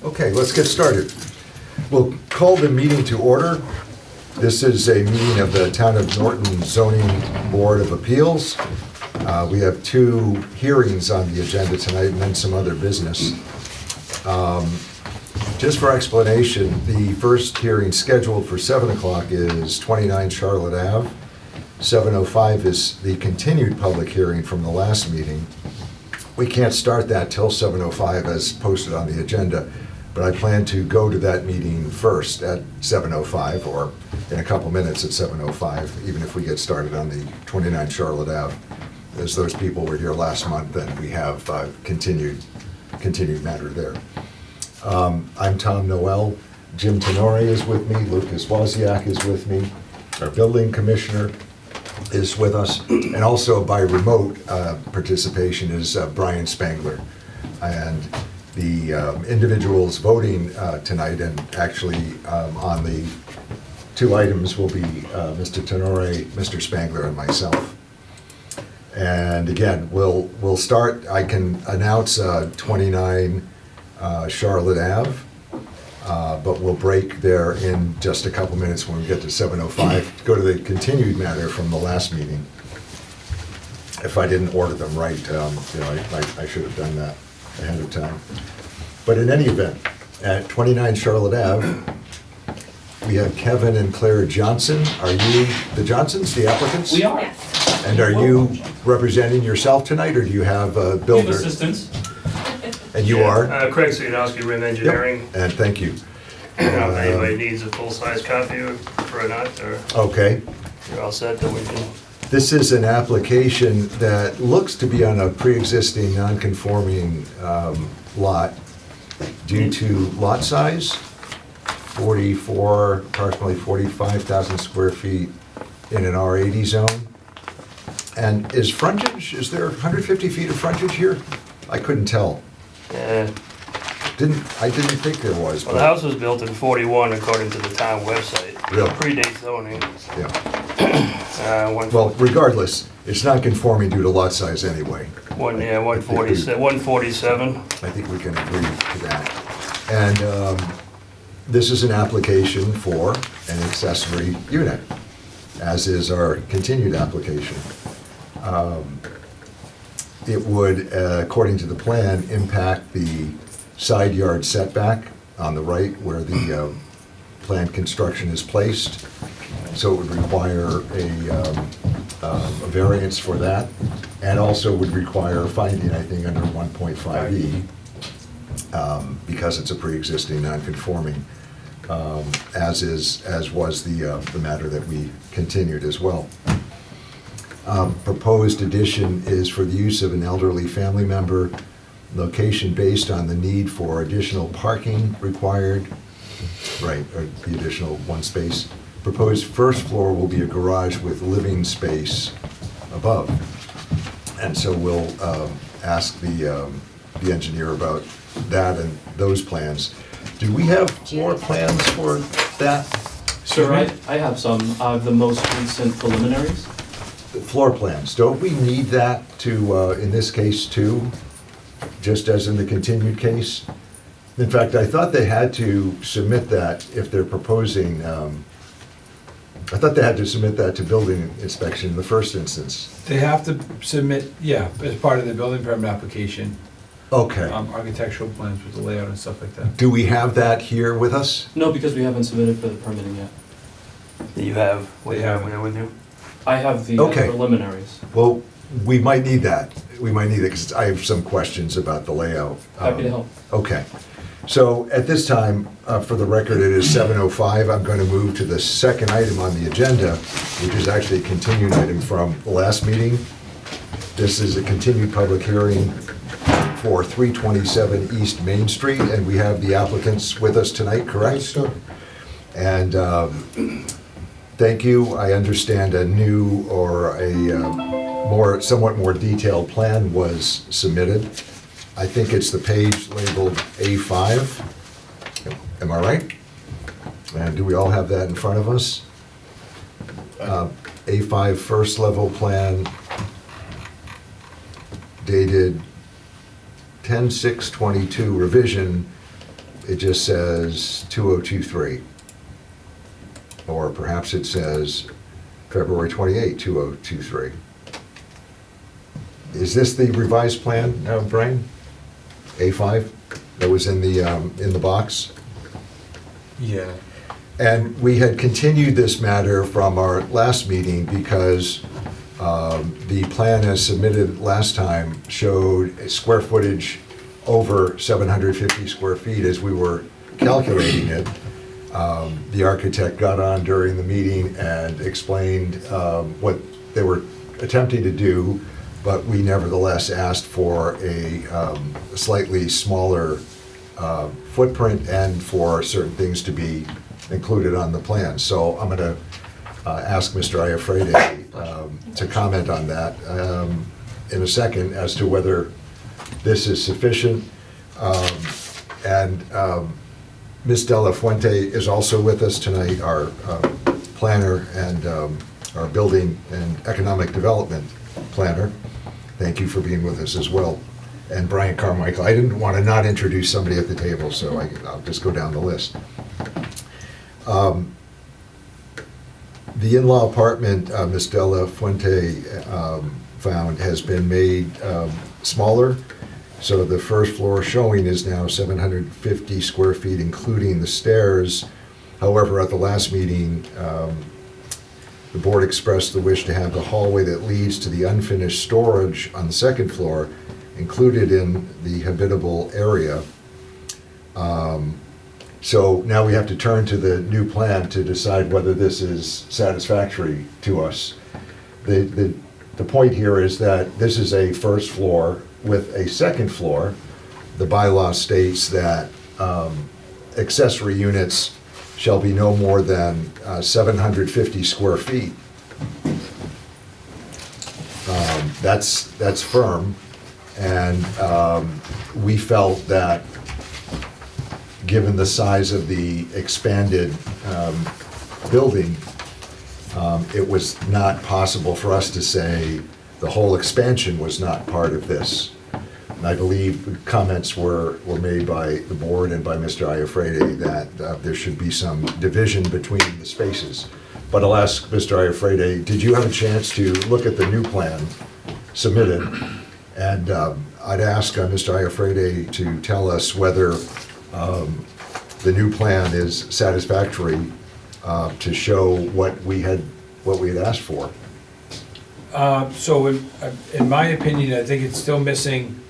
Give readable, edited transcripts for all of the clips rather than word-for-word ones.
Okay, let's get started. We'll call the meeting to order. This is a meeting of the Town of Norton Zoning Board of Appeals. We have two hearings on the agenda tonight and then some other business. Just for explanation, the first hearing scheduled for 7 o'clock is 29 Charlotte Ave. 7:05 is the continued public hearing from the last meeting. We can't start that till 7:05 as posted on the agenda, but I plan to go to that meeting first at 7:05 or in a couple minutes at 7:05, even if we get started on the 29 Charlotte Ave. As those people were here last month, and we have continued matter there. I'm Tom Noel. Jim Tenore is with me. Lucas Wozniak is with me. Our building commissioner is with us. And also by remote participation is Brian Spangler. And the individuals voting tonight, and actually on the two items will be Mr. Tenore, Mr. Spangler, and myself. And again, we'll start. I can announce 29 Charlotte Ave, but we'll break there in just a couple minutes when we get to 7:05 to go to the continued matter from the last meeting. If I didn't order them right, I should have done that ahead of time. But in any event, at 29 Charlotte Ave, we have Kevin and Claire Johnson. Are you the Johnsons, the applicants? We are. Yes. And are you representing yourself tonight, or do you have a We have builder? assistants. And you are? Craig Swiadowski, Rim Engineering. Yep. And thank you. I don't know if anybody needs a full-size copy for a nut, or Okay. you're all set that we can. This is an application that looks to be on a pre-existing non-conforming lot due to lot size, approximately 45,000 square feet in an R80 zone. And is there 150 feet of frontage here? I couldn't tell. Yeah. I didn't think there was. Well, the house was built in '41 according to the town website. Really? Predates zoning. Yeah. One, Well, regardless, it's not conforming due to lot size anyway. 147. I think we can agree to that. And this is an application for an accessory unit, as is our continued application. It would, according to the plan, impact the side yard setback on the right where the planned construction is placed. So it would require a variance for that, and also would require finding, I think, under 1.5E, because it's a pre-existing non-conforming, as was the matter that we continued as well. Proposed addition is for the use of an elderly family member, location based on the need for additional parking required, right, or the additional one space. Proposed first floor will be a garage with living space above. And so we'll ask the engineer about that and those plans. Do we have floor plans for that? Sir, I have some of the most recent preliminaries. Floor plans, don't we need that to, in this case too, just as in the continued case? In fact, I thought they had to submit that if they're proposing, I thought they had to submit that to building inspection in the first instance. They have to submit, yeah, as part of the building permit application, Okay. architectural plans with the layout and stuff like that. Do we have that here with us? No, because we haven't submitted for the permitting yet. You have, They have. with you? I have the Okay. preliminaries. Well, we might need that. We might need it because I have some questions about the layout. Happy to help. Okay. So at this time, for the record, it is 7:05. I'm going to move to the second item on the agenda, which is actually a continued item from the last meeting. This is a continued public hearing for 327 East Main Street, and we have the applicants with us tonight, correct? Sure. And thank you. I understand a new or a somewhat more detailed plan was submitted. I think it's the page labeled A5. Am I right? And do we all have that in front of us? A5 first level plan dated 10/6/22 revision it just says 2023. Or perhaps it says February 28, 2023. Is this the revised plan, Brian? A5 that was in the box? Yeah. And we had continued this matter from our last meeting because the plan as submitted last time showed a square footage over 750 square feet as we were calculating it. The architect got on during the meeting and explained what they were attempting to do, but we nevertheless asked for a slightly smaller footprint and for certain things to be included on the plan. So I'm going to ask Mr. Iafrede to comment on that in a second as to whether this is sufficient. And Ms. De La Fuente is also with us tonight, our planner and our building and economic development planner. Thank you for being with us as well. And Brian Carmichael. I didn't want to not introduce somebody at the table, so I'll just go down the list. The in-law apartment, Ms. De La Fuente found, has been made smaller. So the first floor showing is now 750 square feet, including the stairs. However, at the last meeting, the board expressed the wish to have the hallway that leads to the unfinished storage on the second floor included in the habitable area. So now we have to turn to the new plan to decide whether this is satisfactory to us. The point here is that this is a first floor with a second floor. The bylaw states that accessory units shall be no more than 750 square feet. That's firm, and we felt that given the size of the expanded building, it was not possible for us to say the whole expansion was not part of this. And I believe comments were made by the board and by Mr. Iafrede that there should be some division between the spaces. But I'll ask Mr. Iafrede, did you have a chance to look at the new plan submitted? And I'd ask Mr. Iafrede to tell us whether the new plan is satisfactory to show what we had asked for. So in my opinion, I think it's still missing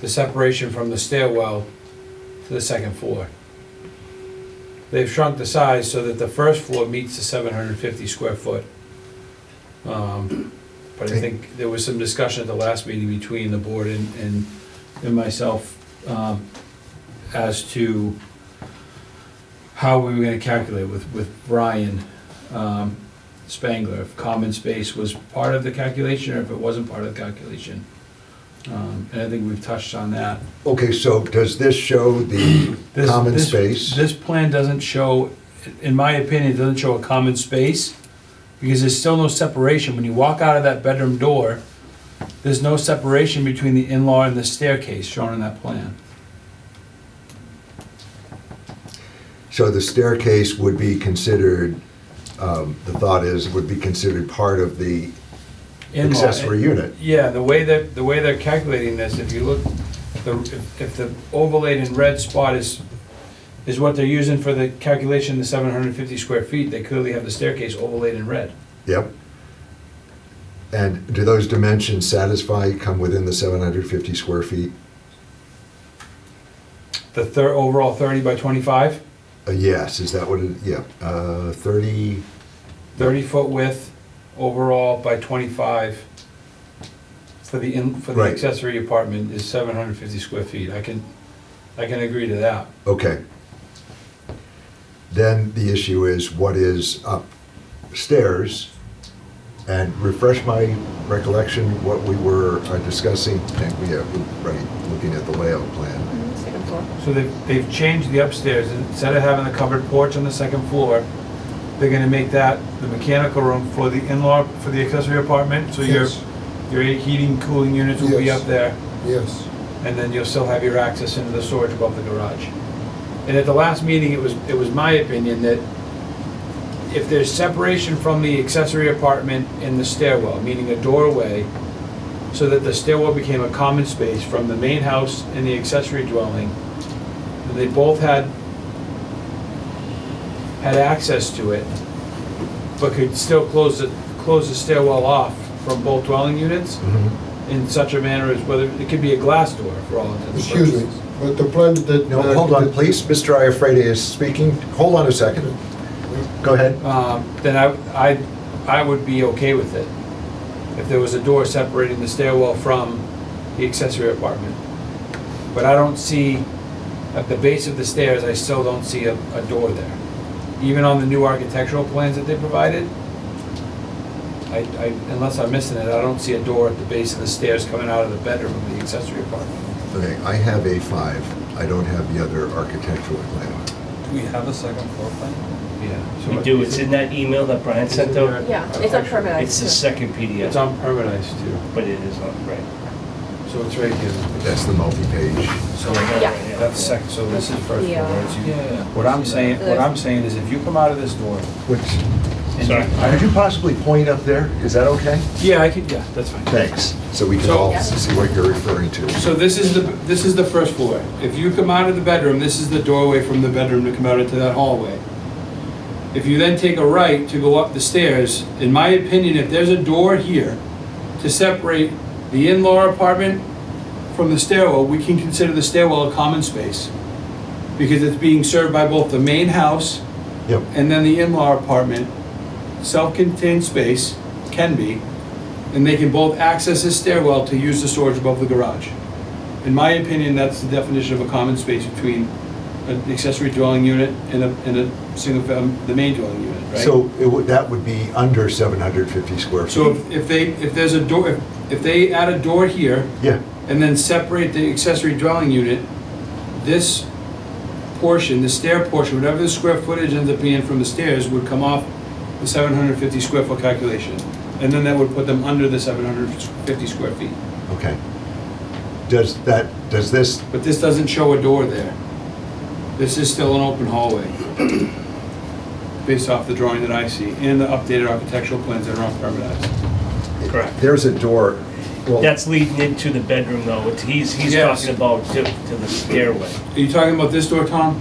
the separation from the stairwell to the second floor. They've shrunk the size so that the first floor meets the 750 square foot. But I think there was some discussion at the last meeting between the board and myself as to how we were gonna calculate with Brian Spangler, if common space was part of the calculation or if it wasn't part of the calculation. And I think we've touched on that. Okay, so does this show the common space? This plan doesn't show, in my opinion, it doesn't show a common space because there's still no separation. When you walk out of that bedroom door, there's no separation between the in-law and the staircase shown in that plan. So the staircase would be considered, the thought is, would be considered part of the In-law. accessory unit. Yeah, the way they're calculating this, if you look, if the overlaid in red spot is what they're using for the calculation, the 750 square feet, they clearly have the staircase overlaid in red. Yep. And do those dimensions come within the 750 square feet? The overall 30 by 25, Yes, is that what it, yeah, 30, 30-foot width, overall by 25 for the Right. accessory apartment is 750 square feet. I can agree to that. okay. Then the issue is what is upstairs, and refresh my recollection what we were discussing. I think we are right, looking at the layout plan. Second floor. So they've changed the upstairs. Instead of having the covered porch on the second floor, they're gonna make that the mechanical room for the in-law, for the accessory apartment. So Yes. your heating, cooling units will be Yes. up there, Yes. and then you'll still have your access into the storage above the garage. And at the last meeting, it was my opinion that if there's separation from the accessory apartment and the stairwell, meaning a doorway, so that the stairwell became a common space from the main house and the accessory dwelling, and they both had access to it, but could still close the stairwell off from both dwelling units in such a manner as whether, it could be a glass door for all intents and Excuse me, purposes. but the plan that... No, hold on, please. Mr. Iafrede is speaking. Hold on a second. Go ahead. Then I would be okay with it, if there was a door separating the stairwell from the accessory apartment. But I don't see, at the base of the stairs, I still don't see a door there. Even on the new architectural plans that they provided, unless I'm missing it, I don't see a door at the base of the stairs coming out of the bedroom of the accessory apartment. Okay, I have A5. I don't have the other architectural plan. Do we have a second floor plan? Yeah. We do, it's in that email that Brian sent out. Yeah, it's on permanent. It's the second It's PDF, on permanized too, but it is on, right. so it's right here. That's the multi-page. So Yeah. that's second, so this is first Yeah. floor. It's you- Yeah. What I'm saying is if you come out of this door. Which, and Sorry. could you possibly point up there? Is that okay? Yeah, I could, yeah, that's fine. Thanks. So we can So- all see what you're referring to. So this is the first floor. If you come out of the bedroom, this is the doorway from the bedroom to come out into that hallway. If you then take a right to go up the stairs, in my opinion, if there's a door here to separate the in-law apartment from the stairwell, we can consider the stairwell a common space. Because it's being served by both the main house Yep. and then the in-law apartment, self-contained space, can be, and they can both access this stairwell to use the storage above the garage. In my opinion, that's the definition of a common space between an accessory dwelling unit and a single the main dwelling unit, right? So that would be under 750 square feet? So if there's a door, if they add a door here Yeah, and then separate the accessory dwelling unit, this portion, the stair portion, whatever the square footage ends up being from the stairs, would come off the 750 square foot calculation. And then that would put them under the 750 square feet. okay. Does this, But this doesn't show a door there. This is still an open hallway, based off the drawing that I see, and the updated architectural plans that are on permanized. Correct. there's a door, well, That's leading into the bedroom though, he's Yes. talking about to the stairway. Are you talking about this door, Tom?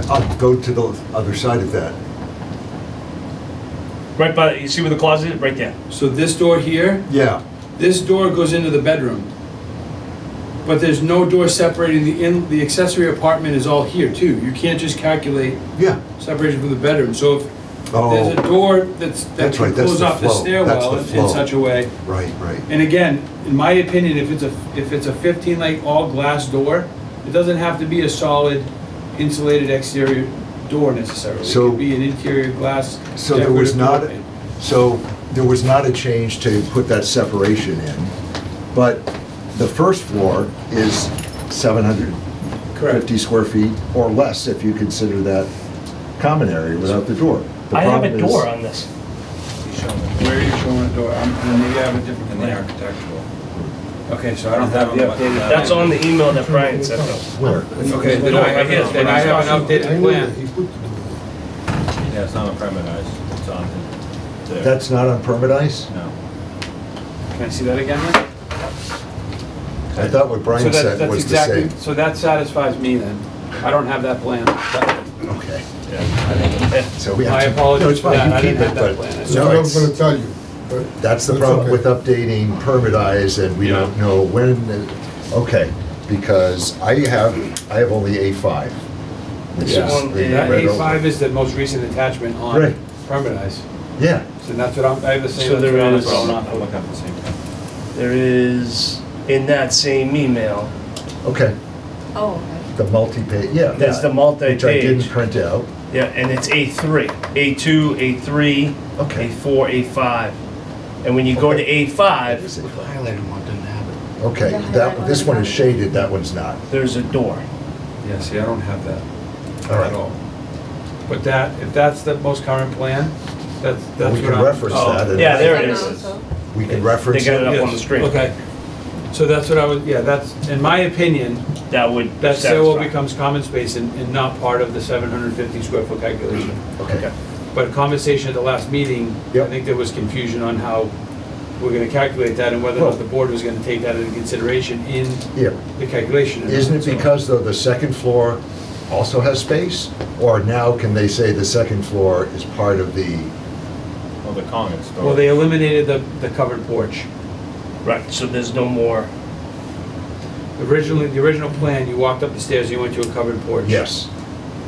I'll go to the other side of that. Right by, you see where the closet is? Right there. So this door here, Yeah, this door goes into the bedroom. But there's no door separating the accessory apartment is all here too. You can't just calculate yeah. separation from the bedroom. So if there's a Oh, door that That's can right, that's close the off the flow. stairwell That's the in flow. such a way. right, right. And again, in my opinion, if it's a 15 like all glass door, it doesn't have to be a solid insulated exterior door necessarily. It So- could be an interior glass. So there was decorative not, door pane. so there was not a change to put that separation in, but the first floor is 750 square feet or less if you consider that common area without the door. The I have a problem is- door on this. Where are you showing a door? Maybe I have a different In the plan. architectural. Okay, so I don't have the updated. That's on the email that Brian sent out. Where? Okay, then I have, then I have an I updated know that plan. he put the Yeah, it's not on permanized, it's on there. That's not on permanized? No. Can I see that again then? I thought what So Brian that- said that's was the exactly- same. So that satisfies me then. I don't have that plan. Okay. Yeah. So we My have to. apologies No, it's for fine, that. you I keep didn't have it, that but- plan. So No, I'm not it's- gonna tell you, but... That's the that's problem okay. with updating permitize, and we don't know when, okay, because I have only A5. which Yeah. is the That red A5 over. is the most recent attachment on Right. permanized. Yeah, So that's what I have the same. So there that's what I'm is- saying. I'm looking at the same thing. There is, in that same email, okay, Oh, okay. the multi-page, yeah. There's the Which I multi-page. didn't print out. yeah, and it's A3, A2, A3, Okay. A4, A5. And when you go to Okay. A5, Is it- Highlighted one didn't have it. Okay, Yeah, that, this one is shaded, that one's not. there's a door. Yeah, see, I don't have that All right. at all. But that, if that's the most current plan, that's We what can I'm. reference Oh, that. and yeah, there it And is. also- We can reference They got it it. up on the screen. Okay. So that's what I was, yeah, that's, in my opinion, that would That stairwell satisfy. becomes common space and not part of the 750 square foot calculation. Okay, But conversation at the last meeting, I Yep. think there was confusion on how we're gonna calculate that and whether or Well- not the board was gonna take that into consideration in yeah. the calculation. Isn't it So- because though the second floor also has space? Or now can they say the second floor is part of the, Well, the common storage. Well, they eliminated the covered porch. Right, so there's no more, Originally, the original plan, you walked up the stairs, you went to a covered porch. yes.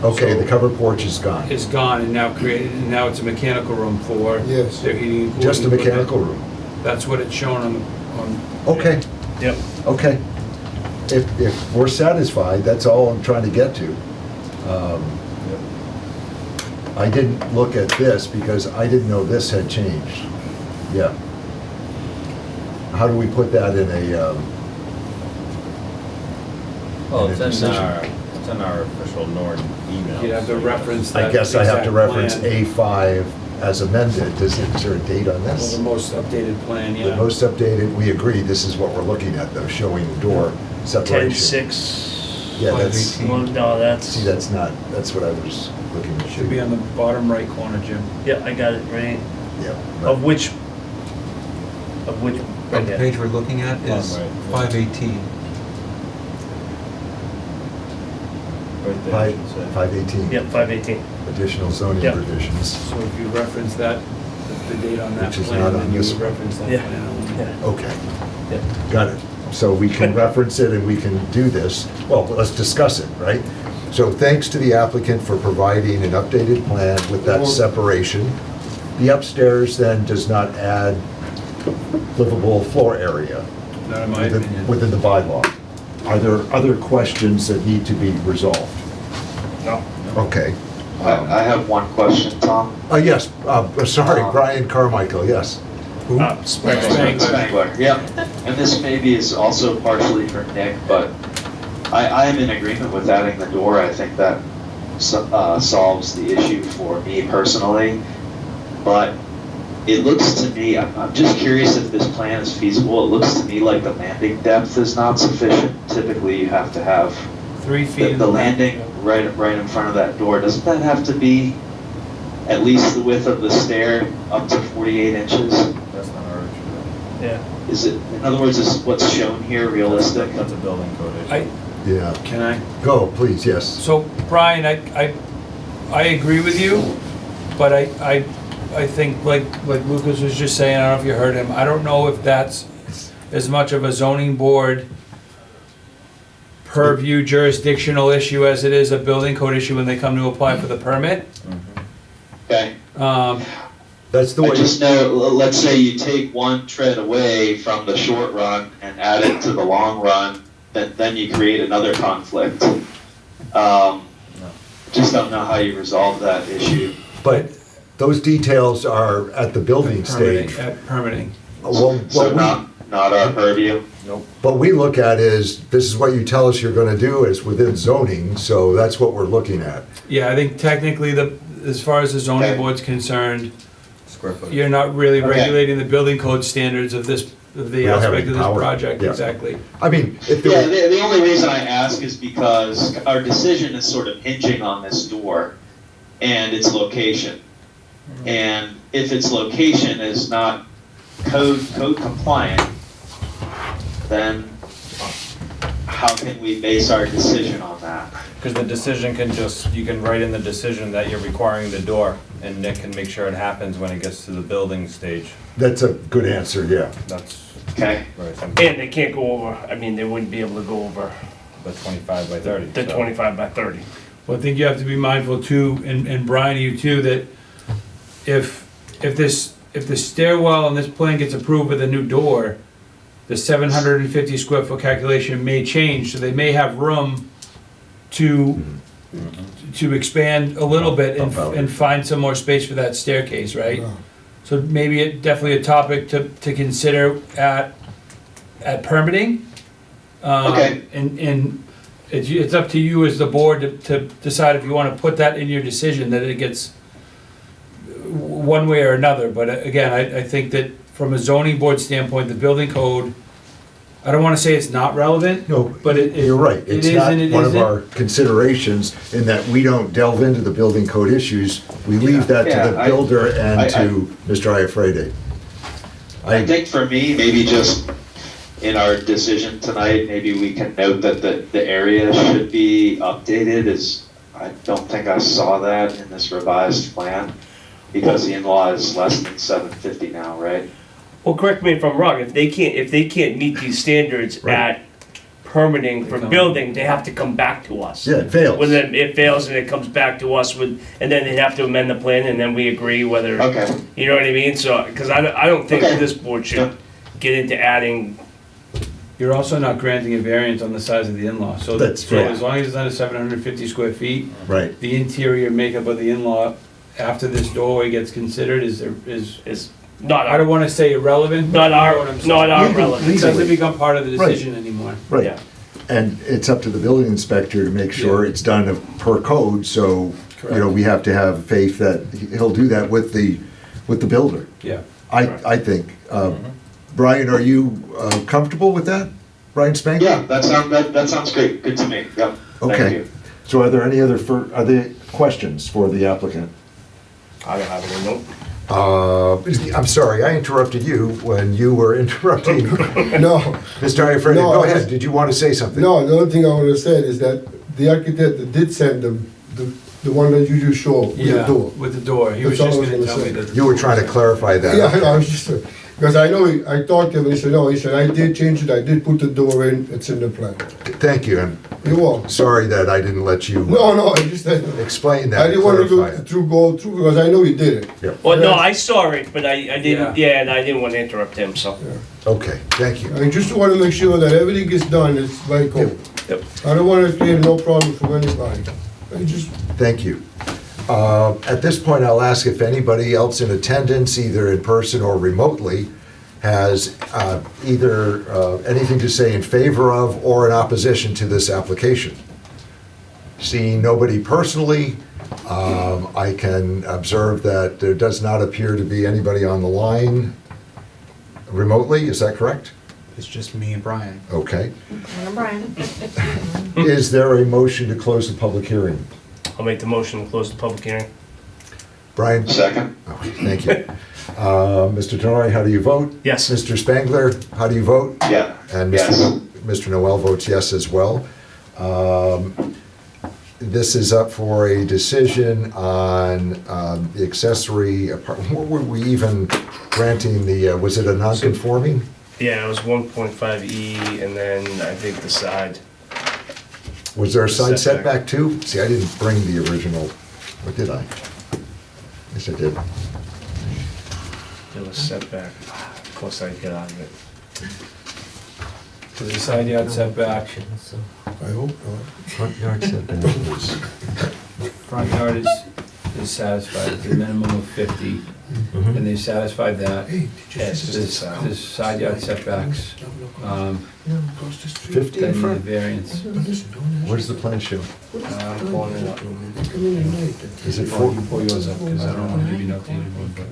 Okay, the covered porch is gone. Is gone and now created, and now it's a mechanical room for Yes. their heating and cooling. Just a equipment. mechanical room. That's what it's shown on, Okay, yep. okay. If we're satisfied, that's all I'm trying to get to. Yep. I didn't look at this because I didn't know this had changed. Yeah. How do we put that in a, Well, And a it's in decision. our official Norton email. you'd have to so reference I that. guess I have to exact reference plan. A5 as amended. Is there a date on Well, this? the most updated plan, The yeah. most updated, we agree, this is what we're looking at though, showing the door separation. 10-6. Yeah, that's, Well, no, that's, see, that's not, that's what I was looking at. Should be on the bottom right corner, Jim. yeah, I got it right. Yeah. Of which, The okay. page we're looking at is Right. 518. Right there, Five- it should say. 518. Yep, 518. Additional zoning Yeah. revisions. So if you reference that, the date on that Which is plan, not on then you this would one. reference that Yeah. plan. Yeah, Okay, yeah. got it. So we can reference it and we can do this. Well, let's discuss it, right? So thanks to the applicant for providing an updated plan with that separation. The upstairs then does not add livable floor area Not in my within opinion. within the bylaw. Are there other questions that need to be resolved? No. Okay. I have one question, Tom. Yes, sorry, Brian Carmichael, yes. Spangler, yeah. And this maybe is also partially for Nick, but I am in agreement with adding the door. I think that solves the issue for me personally. But it looks to me, I'm just curious if this plan is feasible. It looks to me like the landing depth is not sufficient. Typically, you have to have 3 feet. in the back. landing right in front of that door. Doesn't that have to be at least the width of the stair up to 48 inches? That's not our issue. Yeah. Is it, in other words, is what's shown here realistic? That's a building code issue. I, Yeah. can I? Go, please, yes. So, Brian, I agree with you, but I think, like Lucas was just saying, I don't know if you heard him, I don't know if that's as much of a zoning board purview jurisdictional issue as it is a building code issue when they come to apply for the permit. Okay. That's the I way, just know, let's say you take one tread away from the short run and add it to the long run, then you create another conflict. Just don't know how you resolve that issue. but those details are at the building stage. At permitting. Well, So what not our purview. we look at is, this is what you tell us you're gonna do, is within zoning, so that's what we're looking at. Yeah, I think technically as far as the zoning Okay. board's concerned, Square footage. you're not really Okay. regulating the building code standards of the We don't have aspect any of this power. project, Yeah. exactly. I mean, if Yeah, there, the only reason I ask is because our decision is sort of hinging on this door and its location. And if its location is not code compliant, then how can we base our decision on that? Because the decision can just, you can write in the decision that you're requiring the door, and Nick can make sure it happens when it gets to the building stage. that's a good answer, yeah. That's Okay? very simple. And they can't go over, I mean, they wouldn't be able to go over The 25 by 30. the so- 25 by 30. Well, I think you have to be mindful too, and Brian, you too, that if the stairwell and this plan gets approved with a new door, the 750 square foot calculation may change, so they may have room to expand a little bit Bump out. and find some more space for that staircase, right? Yeah. So maybe it, definitely a topic to consider at permitting. Okay. And it's up to you as the board to decide if you wanna put that in your decision, that it gets one way or another, but again, I think that from a zoning board standpoint, the building code I don't wanna say it's not relevant. No, But you're right. it It's is not and it one of isn't. our considerations in that we don't delve into the building code issues. We leave that to the Yeah, builder and I- to Mr. Iafrede. I think for me, maybe just in our decision tonight, maybe we can note that the area should be updated, as I don't think I saw that in this revised plan, because the in-law is less than 750 now, right? Well, correct me if I'm wrong, if they can't meet these standards Right. at permitting for They come- building, they have to come back to us. Yeah, it fails. When it fails and it comes back to us with, and then they have to amend the plan and then we agree whether, Okay, you know what I mean? So, cause I don't think Okay. this board Yeah. should get into adding, You're also not granting a variance on the size of the in-law, so. That's so right. as long as it's under 750 square feet, Right. the interior makeup of the in-law after this doorway gets considered is, is not I don't our, wanna say irrelevant. not but you know what I'm our, saying. not our Legal- relevance. It doesn't legally. become part of the Right. decision anymore. Right. Yeah. And it's up to the building inspector to make sure Yeah. it's done per code, so, you know, Correct. we have to have faith that he'll do that with the builder. Yeah. I think. Brian, are you comfortable with that? Brian Spangler? yeah, that sounds great, good to me, yep, thank Okay. you. So are there any other, are there questions for the applicant? I don't have any note. I'm sorry, I interrupted you when you were interrupting No, Mr. Iafredi. No, Go I was- ahead, did you want to say something? no, the only thing I want to say is that the architect that did send them, the one that you just showed, with the Yeah, door. with the door. He was That's just all I was gonna gonna tell me say. that. the You were door trying to was- clarify that. Yeah, I was just, because I know, I talked to him, and he said, no, he said, I did change it, I did put the door in, it's in the plan. Thank you, and You're welcome. sorry that I didn't let you No, I just, I explain that and didn't want to clarify go through, because I know he did it. it. Well, no, I saw it, but I didn't, Yeah. yeah, and I didn't want to interrupt him, so. Okay, thank you. I just want to make sure that everything is done, it's by code. Yep. I don't want to create no problem for anybody. I just, Thank you. At this point, I'll ask if anybody else in attendance, either in person or remotely, has either anything to say in favor of or in opposition to this application. Seeing nobody personally, I can observe that there does not appear to be anybody on the line remotely, is that correct? It's just me and Brian. Okay. Brian. Is there a motion to close the public hearing? I'll make the motion to close the public hearing. Brian? Second? Okay, thank you. Mr. Tenori, how do you vote? Yes. Mr. Spangler, how do you vote? Yeah, And yes. Mr. Noel votes yes as well. This is up for a decision on the accessory apartment. What were we even granting the, was it a non-conforming? Yeah, it was 1.5E and then I think the side. Was there a side Setback. setback too? See, I didn't bring the original, or did I? Yes, I did. There was setback. Of course I get out of it. So the side yard setback, I hope not. Front yard setback was. front yard is satisfied at the minimum of 50, and they satisfied that. Hey, did you Yes, see this this? is This side yard setbacks, Across the street. 50 they in need a front? variance. Listen, don't Where's the plan show? I'm pulling it up. They come in at night. Is it Well, four? you pull yours up, because I don't want to give you no updated one, but.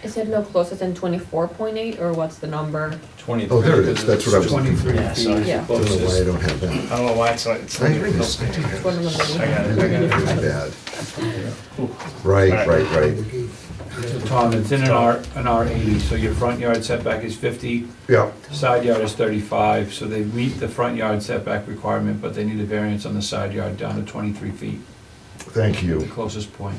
Is it no closer than 24.8, or what's the number? 23. Oh, there it is. That's what I was looking for. 23 Yeah, feet sorry. is Yeah. the I don't know why I closest. don't have that. I don't know why it's not, it's I not agree. even It's close. It's one of them. I got it, I got it. Really bad. Right, right. So Tom, it's in an R80, so your front yard setback is 50, Yeah, side yard is 35, so they meet the front yard setback requirement, but they need a variance on the side yard down to 23 feet, thank the you. closest point.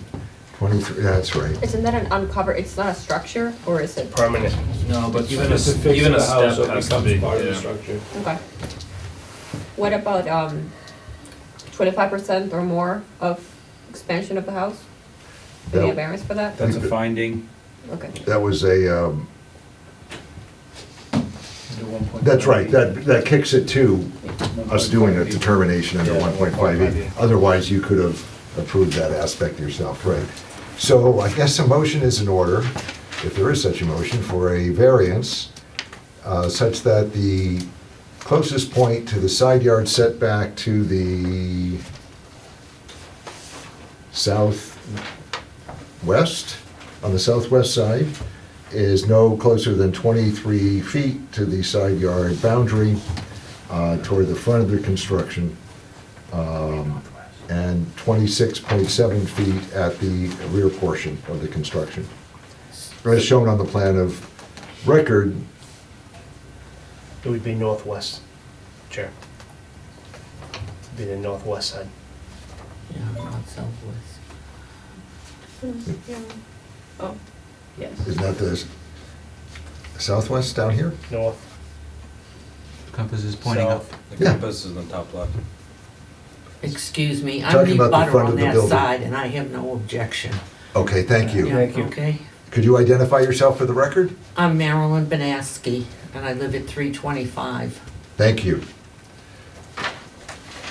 23, that's right. Isn't that an uncovered, it's not a structure, or is it? Permanent. No, but even It's a fix even of a the house, so step it has to becomes be, part of the yeah. structure. Okay. What about 25% or more of expansion of the house? Do you That- have variance for that? That's a finding. Okay. That was a, under 1.5. that's right, that kicks it to us doing a determination under Yeah, 1.5E. Otherwise, you could have approved that aspect yourself, right? So I guess a motion is in order, if there is such a motion, for a variance such that the closest point to the side yard setback to the southwest, on the southwest side, is no closer than 23 feet to the side yard boundary toward the front of the construction, and 26.7 feet at the rear portion of the construction. As shown on the plan of record, It would be northwest, Chair. Be the northwest side. Yeah, not southwest. Oh, yes. isn't that the southwest down here? North, Compass is pointing up. south. The Yeah. compass is in the top left. Excuse me, I'm Talking the about the butter front on of the that building. side, and I have no objection. Okay, thank you. Yeah, Thank you. Okay? Could you identify yourself for the record? I'm Marilyn Benaski, and I live at 325. Thank you.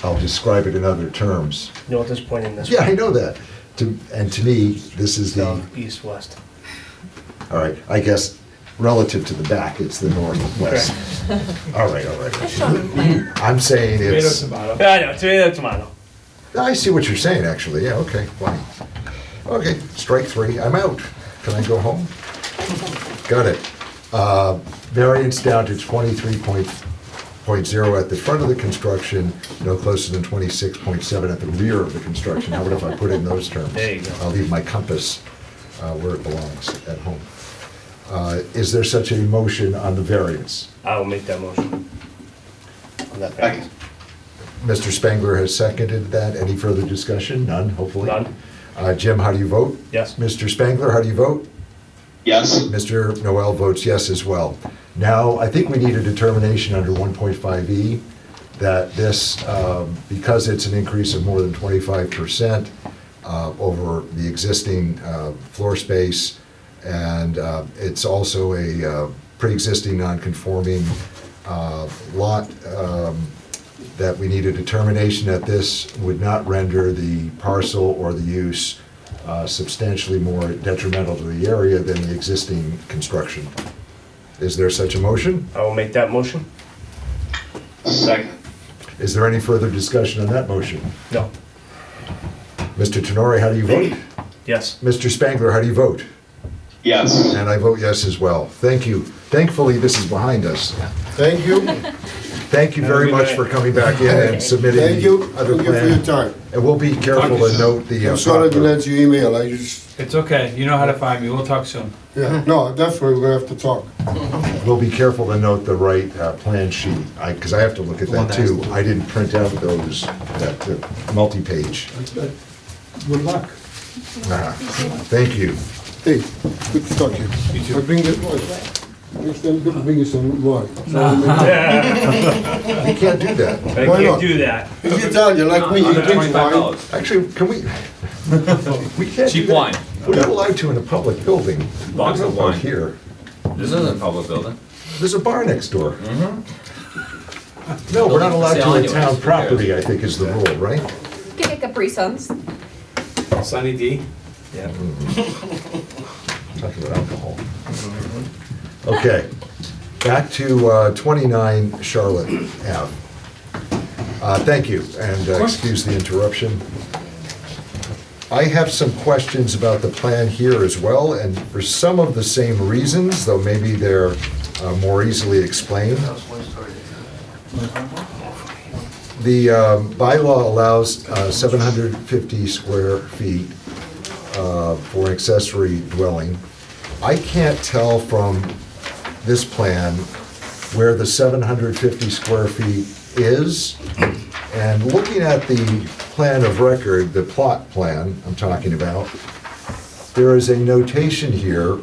I'll describe it in other terms. North is pointing this Yeah, I way. know that. And to me, this is the, South, east, west. all right, I guess relative to the back, it's the northwest. All right, all That's right. shown on the plan. I'm saying Tomato, it's, tomato. Yeah, I know, tomato, tomato. I see what you're saying, actually. Yeah, okay, fine. Okay, strike three, I'm out. Can I go home? Got it. Variance down to 23.0 at the front of the construction, no closer than 26.7 at the rear of the construction. How about if I put it in those terms? There you go. I'll leave my compass where it belongs, at home. Is there such a motion on the variance? I will make that motion. On that Second. basis. Mr. Spangler has seconded that. Any further discussion? None, hopefully. None. Jim, how do you vote? Yes. Mr. Spangler, how do you vote? Yes. Mr. Noel votes yes as well. Now, I think we need a determination under 1.5E that this, because it's an increase of more than 25% over the existing floor space, and it's also a pre-existing non-conforming lot, that we need a determination that this would not render the parcel or the use substantially more detrimental to the area than the existing construction. Is there such a motion? I will make that motion. Second. Is there any further discussion on that motion? No. Mr. Tenori, how do you vote? Yes. Mr. Spangler, how do you vote? Yes. And I vote yes as well. Thank you. Thankfully, this is behind us. Thank you, Thank you Have a very good much night. for coming back in and submitting thank you, the other thank you for your plan. time. And we'll be careful to note the. I'm sorry to proper- let you email, I just, It's okay, you know how to find me, we'll talk soon. yeah, no, definitely, we're gonna have to talk. We'll be careful to note the right plan sheet, because I have to look at One that that has too. to- I didn't print out those, that multi-page. Good luck. Thank you. Hey, good to talk to you. You too. I bring it, next time, good to bring you some wine. You can't do that. I Why can't not? do that. He's Italian, like me, he drinks wine. Actually, can we? We can't do Cheap that. wine. We're not allowed to in a public building. Box of Not wine. here. This isn't a public building. There's a bar next door. No, we're not allowed to on town property, I think is the rule, right? Get a Capri Suns. Sunny D? Yeah. Talking about alcohol. Okay, back to 29 Charlotte Ave. Thank you, and excuse the interruption. I have some questions about the plan here as well, and for some of the same reasons, though maybe they're more easily explained. The bylaw allows 750 square feet for an accessory dwelling. I can't tell from this plan where the 750 square feet is. And looking at the plan of record, the plot plan I'm talking about, there is a notation here,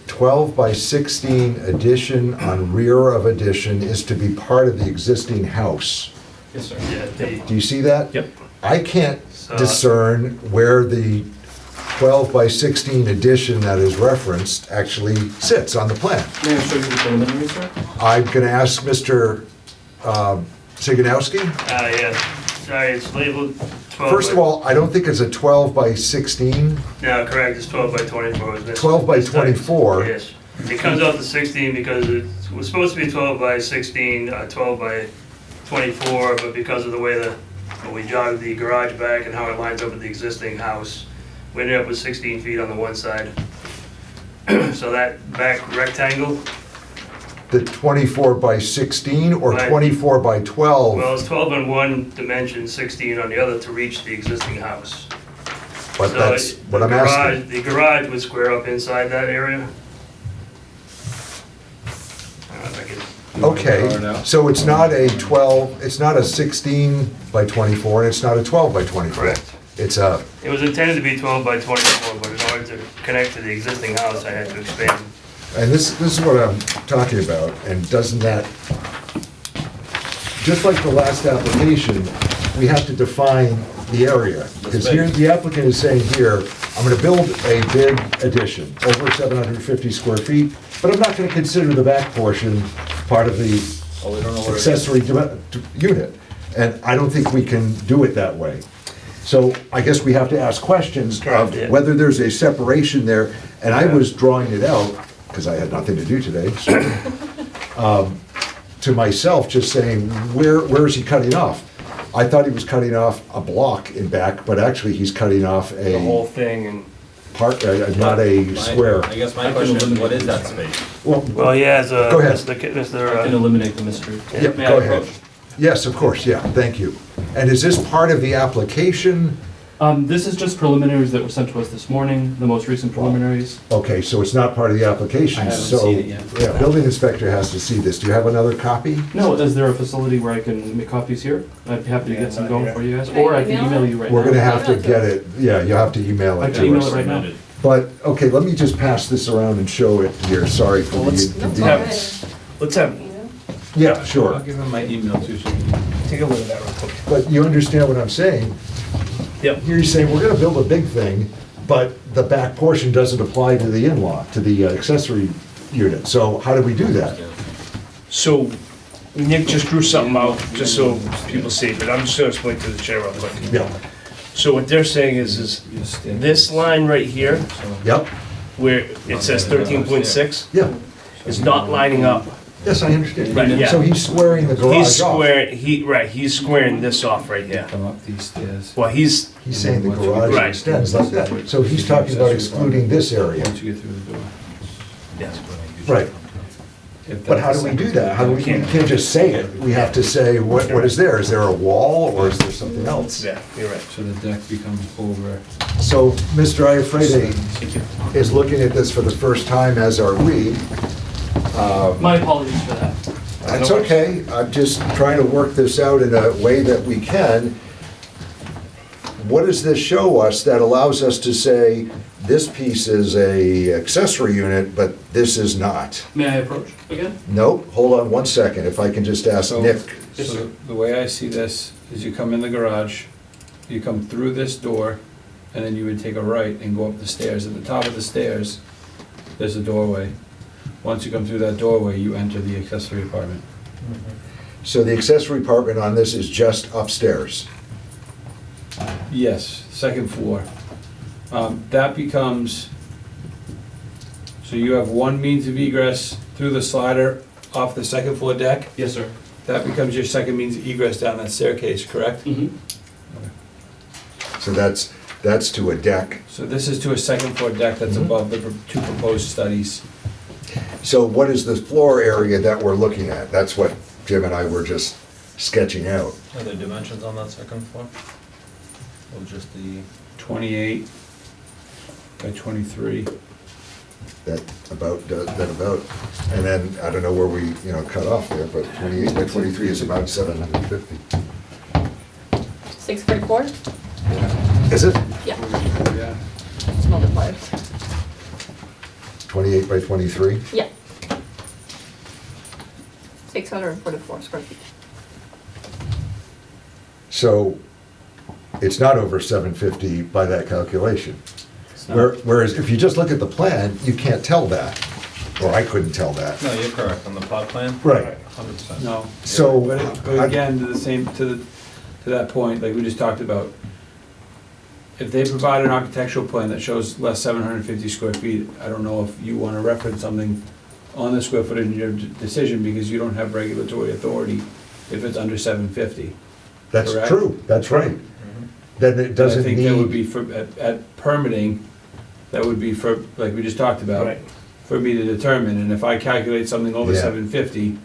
12 by 16 addition on rear of addition is to be part of the existing house. Yes, sir. Yeah, Do you see that? Yep. I can't So- discern where the 12 by 16 addition that is referenced actually sits on the plan. May I show you the preliminary, sir? I'm gonna ask Mr. Siganowski. yeah, sorry, it's labeled 12. First of by- all, I don't think it's a 12 by 16. No, correct, it's 12 by 24. It was missed 12 by this time. 24. Yes. It comes out to 16 because it was supposed to be 12 by 16, 12 by 24, but because of the way when we jogged the garage back and how it lines up with the existing house, we ended up with 16 feet on the one side So that back rectangle, The 24 by 16 or Right. 24 by 12? well, it's 12 in one dimension, 16 on the other to reach the existing house. But So that's the what I'm garage- asking. The garage would square up inside that area. I don't know if I can- Okay, Draw it out. so it's not a 12, it's not a 16 by 24, and it's not a 12 by 24? Correct. It's a, It was intended to be 12 by 24, but in order to connect to the existing house, I had to expand. and this is what I'm talking about, and doesn't that, just like the last application, we have to define the area. Because here, the applicant is saying here, I'm gonna build a big addition, over 750 square feet, but I'm not gonna consider the back portion part of the Oh, we don't know what it is. accessory unit. And I don't think we can do it that way. So I guess we have to ask questions Correct, of yeah. whether there's a separation there. And I was drawing it out, because I had nothing to do today, so, to myself, just saying, where is he cutting off? I thought he was cutting off a block in back, but actually he's cutting off The whole a thing and, part, not a square. I guess my question is, what is that space? Well, yeah, as Go ahead. Mr. Ki- I can Mr. eliminate the mystery. Yeah, May I go ahead. approach? Yes, of course, yeah, thank you. And is this part of the application? This is just preliminaries that were sent to us this morning, the most recent preliminaries. Okay, so it's not part of the application, I haven't so. seen it yet. Yeah, building inspector has to see this. Do you have another copy? No, is there a facility where I can make copies here? I'd be happy to get some going for you guys, or I can email you right now. We're gonna have to get it, yeah, you'll have to email I it can to email us. it right now. But, okay, let me just pass this around and show it here, sorry for Well, the let's inconvenience. let's have, Yeah, I'll sure, give him my email too, so he can take a look at that real quick. but you understand what I'm saying? Yep. Here you're saying, we're gonna build a big thing, but the back portion doesn't apply to the in-law, to the accessory unit. So how do we do that? So Nick just drew something out, just so people see, but I'm just gonna explain to the chair real quick. Yeah, So what they're saying is this line right here, yep, where it says 13.6, yeah, is not lining up. yes, I understand. Right, yeah. So he's squaring the He's garage off. squaring, he's squaring this off right here. come up these stairs. Well, he's, He's saying the garage Right. extends like that. So he's talking about excluding this area. Once you get through the door. yes. Right. If But how that's do we a do second that? How do we, we can't just say it. We have to say, what is there? Is there a wall or is there something else? Yeah, you're right. So the deck becomes over. So Mr. Iafrede is looking at this for the first time, as are we. My apologies for that. That's okay. I'm just trying to work this out in a way that we can. What does this show us that allows us to say, this piece is a accessory unit, but this is not? May I approach again? Nope, hold on one second, if I can just ask So- Nick. Yes, So sir. the way I see this is you come in the garage, you come through this door, and then you would take a right and go up the stairs. At the top of the stairs, there's a doorway. Once you come through that doorway, you enter the accessory apartment. So the accessory apartment on this is just upstairs? Yes, second floor. That becomes, so you have one means of egress through the slider off the second floor deck. Yes, sir. That becomes your second means of egress down that staircase, correct? Mm-hmm. So that's to a deck. So this is to a second floor deck that's Mhm. above the two proposed studies. So what is the floor area that we're looking at? That's what Jim and I were just sketching out. Are there dimensions on that second floor? Or just the, 28 by 23. That about, and then, I don't know where we, cut off there, but 28 by 23 is about 750. 644? Is it? Yeah, Yeah. it's multiplied. 28 by 23? Yeah. 644 square feet. So it's not over 750 by that calculation. Whereas if you just look at the plan, you can't tell that, or I couldn't tell that. no, you're correct, on the plot plan? Right. 100%. No. So, But again, to that point, like we just talked about, if they provide an architectural plan that shows less 750 square feet, I don't know if you want to reference something on the square footage in your decision, because you don't have regulatory authority if it's under 750. That's Correct. true, that's right. Then it And doesn't I think that would need, be for, at permitting, that would be for, like we just talked about, Right. for me to determine, and if I calculate something over Yeah. 750,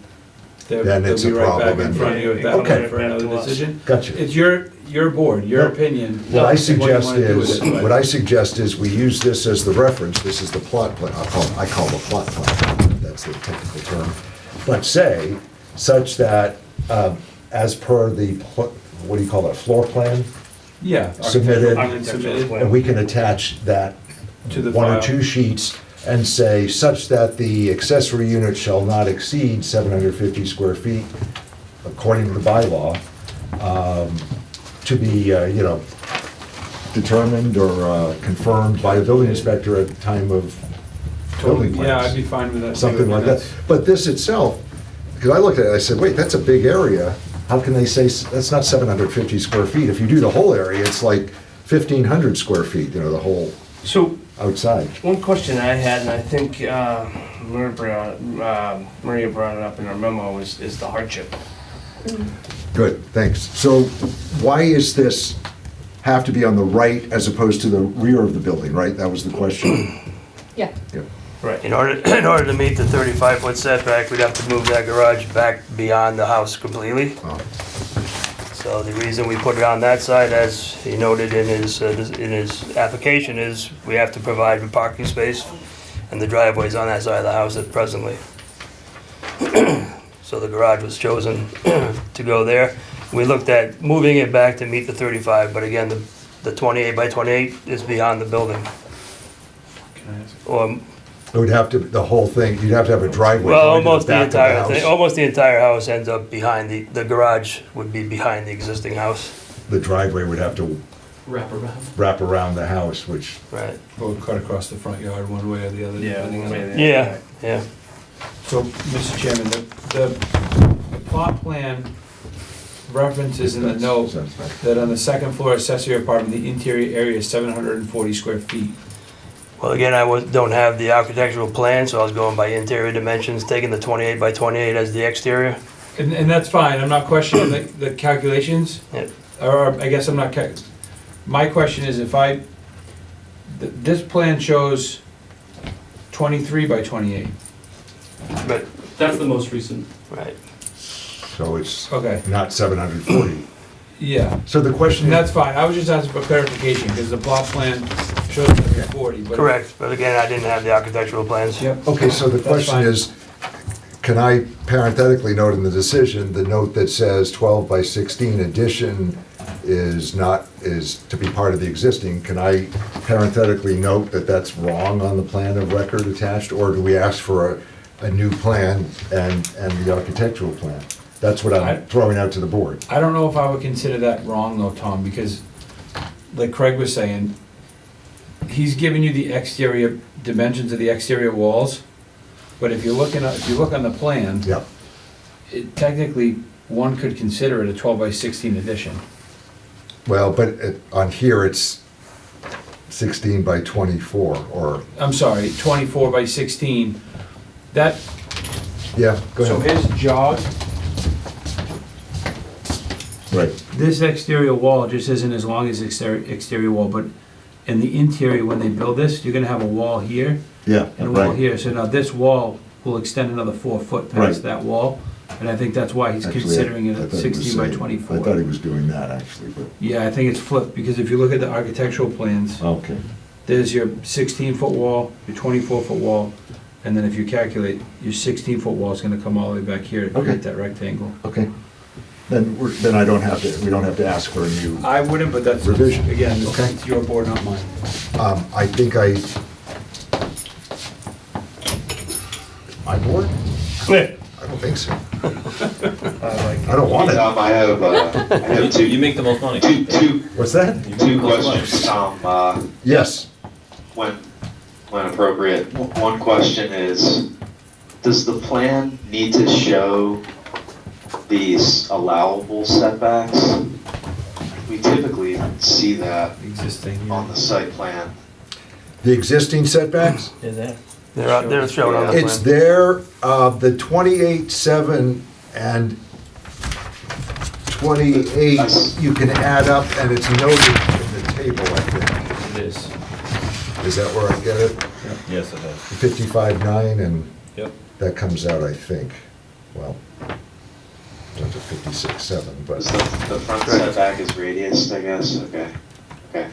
they'll Then they'll it's be a right back problem, in front of you at that Okay. point for another Back to us. decision. Gotcha. It's your board, your No. opinion. What I and suggest you wanna do with is, it, but- what I suggest is we use this as the reference, this is the plot plan, I call the plot plan, that's the technical term. But say, such that, as per the, what do you call that, floor plan? Yeah. Submitted. Submitted. And we can attach that To the one or file. two sheets and say, such that the accessory unit shall not exceed 750 square feet, according to the bylaw, to be, determined or confirmed by the building inspector at the time of building plans. Yeah, I'd be fine with that. too. Something like that. But this itself, because I looked at it, I said, wait, that's a big area. How can they say, that's not 750 square feet? If you do the whole area, it's like 1,500 square feet, the whole So, outside. one question I had, and I think Maria brought it up in her memo, is the hardship. Good, thanks. So why is this have to be on the right as opposed to the rear of the building, right? That was the question. Yeah. Yeah. Right, in order to meet the 35-foot setback, we'd have to move that garage back beyond the house completely. Oh, So the reason we put it on that side, as he noted in his application, is we have to provide a parking space, and the driveway's on that side of the house presently. So the garage was chosen to go there. We looked at moving it back to meet the 35, but again, the 28 by 28 is beyond the building. Or, It would have to, the whole thing, you'd have to have a driveway well, going to almost the back of entire house. thing, almost the entire house ends up behind the garage would be behind the existing house, The driveway would have to Wrap around. wrap around the house, which, right? Or cut across the front yard one way or the other. Yeah. depending on- one way or the Yeah, yeah. So, Mr. Chairman, the plot plan references in the note that on the second floor accessory apartment, the interior area is 740 square feet. Well, again, don't have the architectural plan, so I was going by interior dimensions, taking the 28 by 28 as the exterior. And that's fine, I'm not questioning the calculations. Yep. Or, I guess I'm not, my question is if this plan shows 23 by 28. But, That's the most recent. right. so it's Okay, not 740. yeah. So the question And is, that's fine, I was just asking for clarification, because the plot plan shows it as 40, but. Correct, but again, I didn't have the architectural plans. Yep. okay, so the That's question fine. is, can I parenthetically note in the decision, the note that says 12 by 16 addition is to be part of the existing, can I parenthetically note that that's wrong on the plan of record attached? Or do we ask for a new plan and the architectural plan? That's what I'm throwing out to the board. I don't know if I would consider that wrong though, Tom, because like Craig was saying, he's giving you the exterior dimensions of the exterior walls, but if you look on the plan, Yep. technically, one could consider it a 12 by 16 addition. Well, but on here, it's 16 by 24, or, I'm sorry, 24 by 16. That, yeah, go so ahead. his jog, Right, this exterior wall just isn't as long as exterior wall, but in the interior, when they build this, you're gonna have a wall here yeah, and a wall right. here. So now this wall will extend another 4 foot past Right. that wall. And I think that's why he's Actually, considering it I at thought he was 16 by saying- 24. I thought he was doing that, actually, but, Yeah, I think it's flipped, because if you look at the architectural plans, okay. there's your 16-foot wall, your 24-foot wall, and then if you calculate, your 16-foot wall is gonna come all the way back here to Okay. create that rectangle. Okay. Then then we don't have to ask for a new, I wouldn't, but that's, Revision. again, Okay. it's your board, not mine. I think my board? I don't think so. I don't want it. Tom, I have two. You make the most money. Two What's that? You make two the most money. questions, Tom. Yes. When appropriate. One question is, does the plan need to show these allowable setbacks? We typically see that Existing. on the site plan. The existing setbacks? They're shown on the plan. It's there, the 28.7 and 28, you can add up, and it's noted in the table, I think. It is. is that where I get it? Yes, it is. 55.9, and Yep. that comes out, I think, well, it's to 56.7, but. So the front setback is radius, I guess, okay, okay.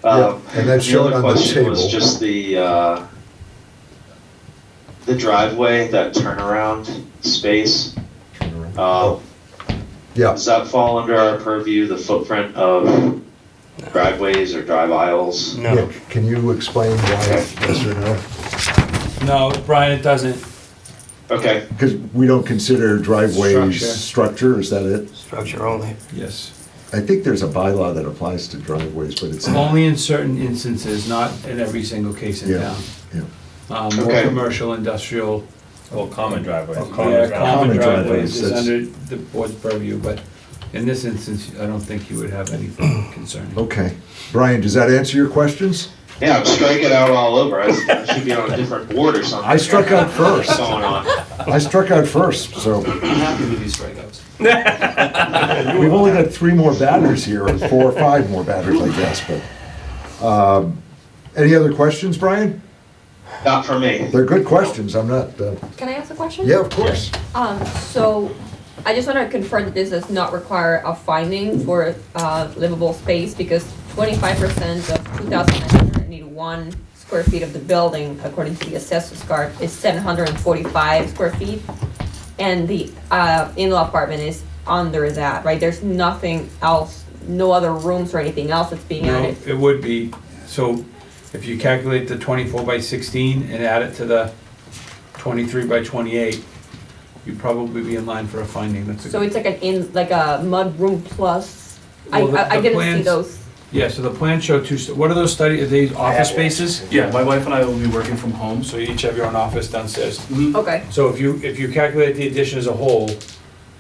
Yeah, and that's shown on the other question was table. just the driveway, that turnaround space. Oh, yeah, Does that fall under our purview, the footprint of driveways or drive aisles? No. Nick, can you explain why, yes or no? No, Brian, it doesn't. Okay, Because we don't consider driveways Structure. structure, is that it? Structure only. Yes. I think there's a bylaw that applies to driveways, but it's not. Only in certain instances, not in every single case in Yeah, town. yeah. More Okay. commercial, industrial, Well, common driveways. yeah, common Common driveways, driveways is that's- under the board's purview, but in this instance, I don't think you would have anything concerning. Okay. Brian, does that answer your questions? yeah, I'm striking out all over, I should be on a different board or something. I struck out first. What's going on? I struck out first, so I'm happy with these strikeouts. we've only got 3 more batters here, or 4 or 5 more batters, I guess, but. Any other questions, Brian? Not for me. They're good questions, I'm not, Can I ask a question? yeah, of course. So I just want to confirm that this does not require a finding for livable space because 25% of 2,981 square feet of the building, according to the assessor's card, is 745 square feet. And the in-law apartment is under that, right? There's nothing else, no other rooms or anything else that's being No, added. it would be, so if you calculate the 24 by 16 and add it to the 23 by 28, you'd probably be in line for a finding, that's a. So it's like a mud room plus, Well, the I didn't see plans- those. Yeah, so the plans show what are those are these office spaces? Yeah, my wife and I will be working from home. So you each have your own office downstairs. Okay, So if you calculate the addition as a whole,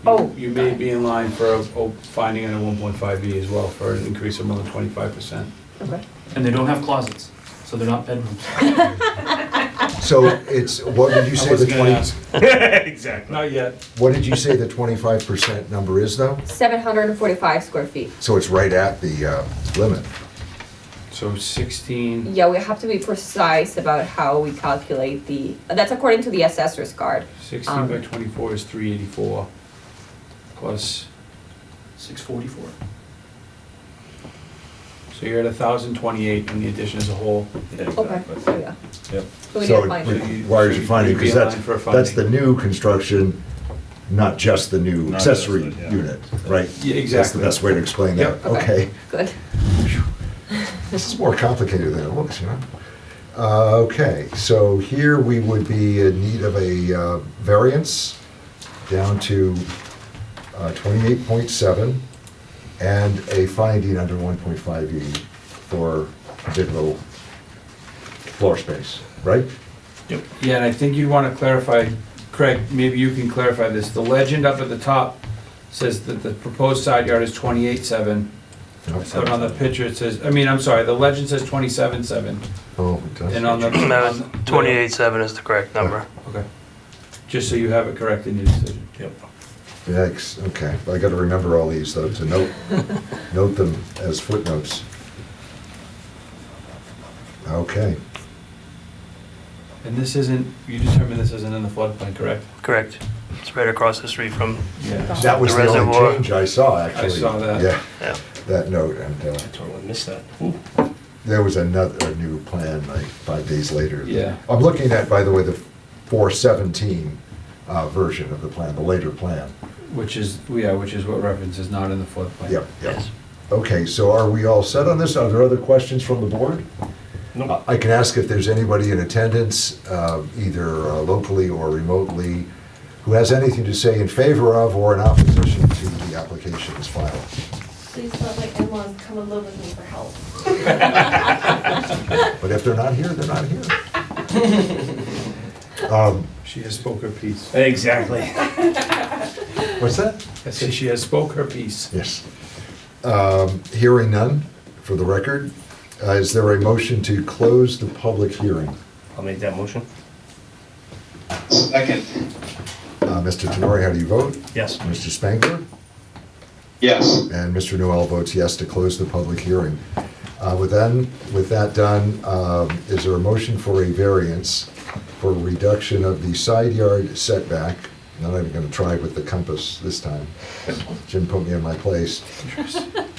Oh. you may be in line for a finding in a 1.5E as well, for an increase of more than 25%. okay. And they don't have closets, so they're not bedrooms. So it's, what did you I say the wasn't gonna 20, ask. Exactly. Not yet. what did you say the 25% number is though? 745 square feet. So it's right at the limit. So 16, Yeah, we have to be precise about how we calculate that's according to the assessor's card. 16 by 24 is 384, plus, 644. so you're at 1,028 in the addition as a whole. Yeah, Okay, exactly. so yeah. Yep. So we need So to it find. requires a finding, You'd be because in line for a that's the finding. new construction, not just the new Not accessory just the- yeah. unit, right? Yeah, That's the exactly. best way to explain that, Yep. okay. Good. This is more complicated than it looks, you know? Okay, so here we would be in need of a variance down to 28.7 and a finding under 1.5E for additional floor space, right? Yeah, and I think you'd want to clarify, Craig, maybe you can clarify this. The legend up at the top says that the proposed side yard is 28.7, but on the picture it says, I'm sorry, the legend says 27.7, Oh, it does. and on the. No, on the- 28.7 is the correct number. Okay. Just so you have it correct in your decision. Yep. Yikes, okay, I gotta remember all these though, to note them as footnotes. Okay, And this isn't, you determined this isn't in the floodplain, correct? Correct. It's right across the street from, Yeah. that was The the only reservoir. change I saw, actually. saw that. Yeah, yeah. that note, and Totally missed that. there was a new plan like 5 days later. Yeah. I'm looking at, by the way, the 417 version of the plan, the later plan. Which is what references not in the floodplain. Yep, yep. Yes. Okay, so are we all set on this? Are there other questions from the board? Nope. I can ask if there's anybody in attendance, either locally or remotely, who has anything to say in favor of or in opposition to the application as filed. Please let my in-laws come and live with me for help. But if they're not here, they're not here. She has spoke her piece. Exactly. What's that? I said she has spoke her piece. Yes. Hearing none, for the record, is there a motion to close the public hearing? I'll make that motion. Second, Mr. Tenori, how do you vote? Yes. Mr. Spangler? yes. And Mr. Noel votes yes to close the public hearing. With that done, is there a motion for a variance for reduction of the side yard setback? I'm not even gonna try with the compass this time. Jim put me in my place.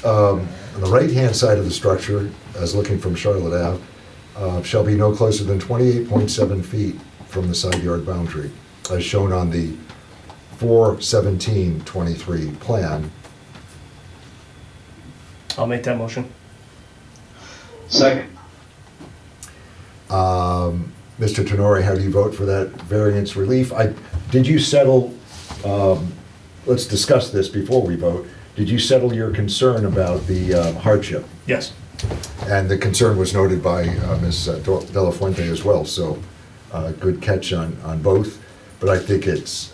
On the right-hand side of the structure, as looking from Charlotte Ave, shall be no closer than 28.7 feet from the side yard boundary, as shown on the 4/17/23 plan. I'll make that motion. Second. Mr. Tenori, how do you vote for that variance relief? Did you settle, let's discuss this before we vote. Did you settle your concern about the hardship? Yes. And the concern was noted by Ms. De La Fuente as well, so good catch on both. But I think it's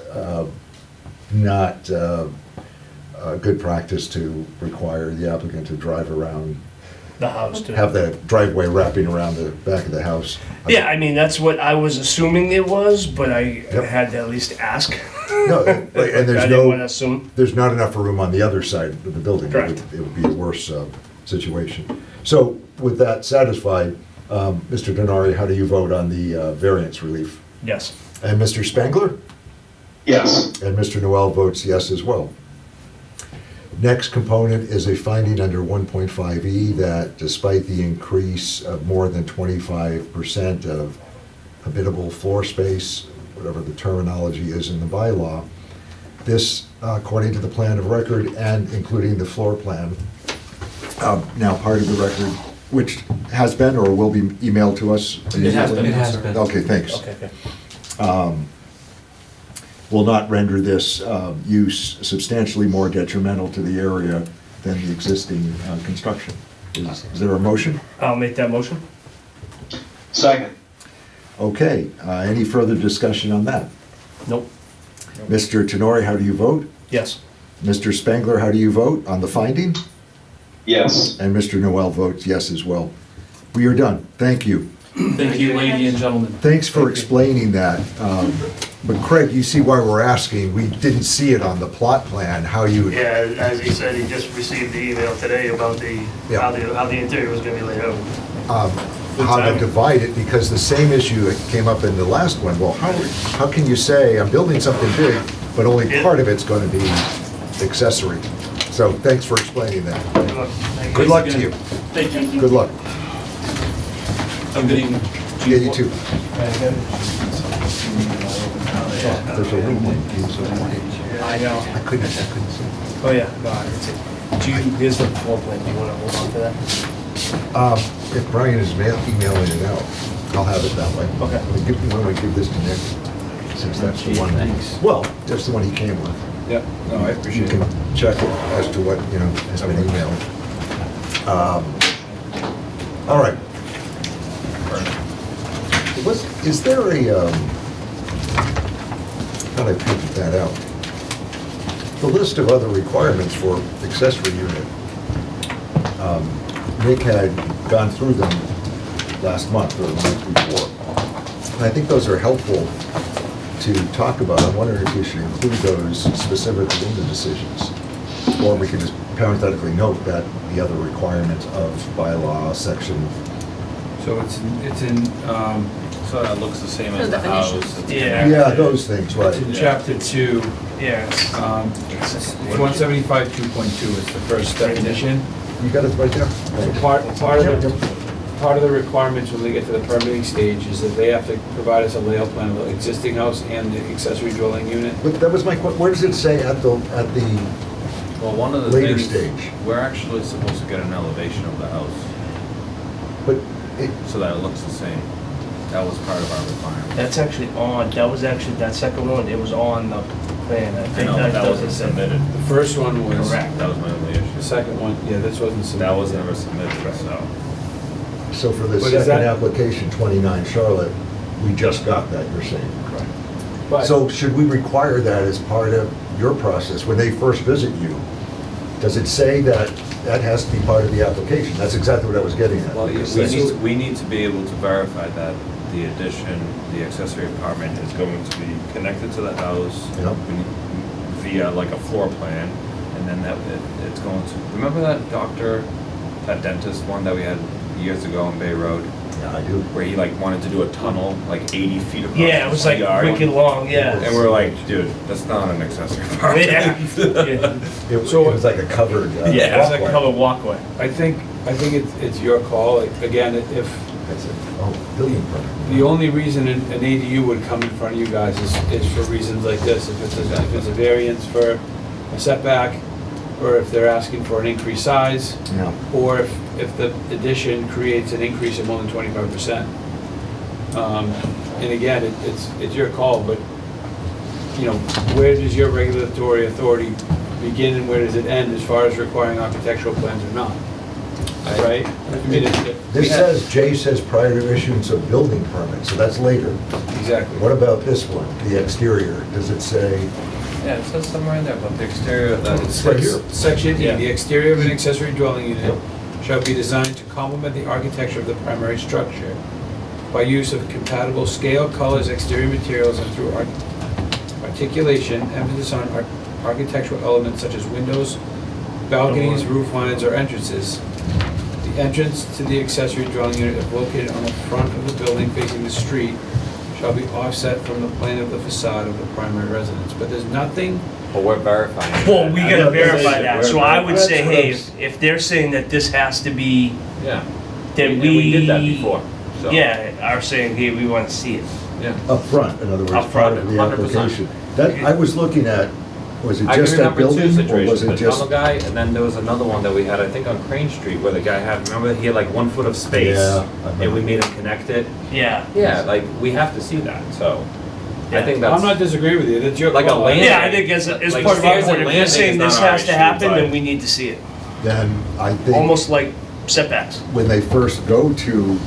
not good practice to require the applicant to drive around, The house too. have the driveway wrapping around the back of the house. Yeah, I mean, that's what I was assuming it was, but I Yep. had to at least ask. No, and I there's didn't want to no, assume. there's not enough room on the other side of the building. Correct. It would be a worse situation. So with that satisfied, Mr. Denari, how do you vote on the variance relief? Yes. And Mr. Spangler? Yes. And Mr. Noel votes yes as well. Next component is a finding under 1.5E that despite the increase of more than 25% of habitable floor space, whatever the terminology is in the bylaw, this, according to the plan of record and including the floor plan, now part of the record, which has been or will be emailed to us? It has been. It has been. Okay, thanks. Okay. Will not render this use substantially more detrimental to the area than the existing construction. Is there a motion? I'll make that motion. Second. Okay, any further discussion on that? Nope. Mr. Tenori, how do you vote? Yes. Mr. Spangler, how do you vote on the finding? Yes. And Mr. Noel votes yes as well. We are done. Thank you. Thank you, ladies and gentlemen. Thanks for explaining that. But Craig, you see why we're asking. We didn't see it on the plot plan, how you, Yeah, as he said, he just received the email today about how the interior was gonna be laid out. how to divide it, because the same issue that came up in the last one. Well, how can you say, I'm building something big, but only part of it's gonna be accessory? So thanks for explaining that. Good luck. Thank you. Good luck to you. Thank you. Good luck. Have a good evening. Yeah, you too. There's a room on I know. I couldn't see. Oh, yeah, no, I can see. Do you, here's the floor plan, do you want to hold on to that? If Brian is emailing it out, I'll have it that way. Okay. Why don't we give this to Nick, since that's the one. Thanks. Well, that's the one he came with. Yep, no, I You appreciate can it. check it as to what, has been emailed. All right. Is there a, thought I printed that out. The list of other requirements for accessory unit. Nick had gone through them last month or the month before. And I think those are helpful to talk about. I'm wondering if we should include those specifically in the decisions. Or we can just parenthetically note that the other requirements of bylaw section. So it's in, So that looks the same So as the definitions. house. It's Yeah. connected. Yeah, those things, right. it's in chapter 2, Yeah. it's 175 2.2 is the first definition. You got it right there? So part of the requirements when they get to the permitting stage is that they have to provide us a layout plan of the existing house and the accessory dwelling unit. But that was my question, where does it say at the Well, one of the later things, stage? we're actually supposed to get an elevation of the house, But it, so that it looks the same. That was part of our requirement. That's actually on, that second one, it was on the plan. I I think know, but that doesn't wasn't say- submitted. The first one was. Correct. That was my only issue. The second one, yeah, this wasn't submitted. That was never submitted, so. so for the But is second that- application, 29 Charlotte, we just got that, you're saying? But- So should we require that as part of your process, when they first visit you? Does it say that that has to be part of the application? That's exactly what I was getting at. Well, We need to be able to verify that the addition, the accessory apartment is going to be connected to the house. Yep. We need- Via like a floor plan, and then that, it's going to, remember that doctor that dentist one that we had years ago on Bay Road, Yeah, I do. where he like wanted to do a tunnel like 80 feet across. Yeah, it was like yard. wicked long, yeah. And we're like, dude, that's not an accessory apartment. Yeah. It was like a covered Yeah, It's like a walkway. covered walkway. I think it's your call. Like, again, if, That's a, building permit. the only reason an ADU would come in front of you guys is for reasons like this. If it's a variance for a setback, or if they're asking for an increased size, Yeah. or if the addition creates an increase of more than 25%. And again, it's your call, but, you know, where does your regulatory authority begin and where does it end as far as requiring architectural plans or not? Right? I mean, This says, Jay says prior to issuance of building permit, so that's later. Exactly. What about this one, the exterior? Does it say, Yeah, it says somewhere in there about the exterior of the. It's right here. Section E, Yeah. the exterior of an accessory dwelling unit Yep. shall be designed to complement the architecture of the primary structure by use of compatible scale, colors, exterior materials, and through articulation, emphasis on architectural elements such as windows, balconies, roof lines, or entrances. The entrance to the accessory dwelling unit, if located on the front of the building facing the street, shall be offset from the plane of the facade of the primary residence. But there's nothing, But we're verifying. Well, we gotta that. verify that, so I would That's say, what hey, I'm s- if they're saying that this has to be, Yeah. then And we. we did that before, so. Yeah, are saying, hey, we wanna see it. Yeah. up front, in other words, Up part front, of the 100%. application? That, I was looking at, was it I can just that remember two building, or was situations, it the just? tunnel guy, and then there was another one that we had, I think on Crane Street, where the guy had, remember, he had like 1 foot of space. Yeah, I And we remember. made him connect it. Yeah. Yeah, like, we have to see that, so. I think that's. I'm not disagreeing with you, that's your Like a call. land- Yeah, I think as part Like of our stairs board, and if they're saying landing is this not our has to issue, happen, but- then we need to see it. Then I think. Almost like setbacks. When they first go to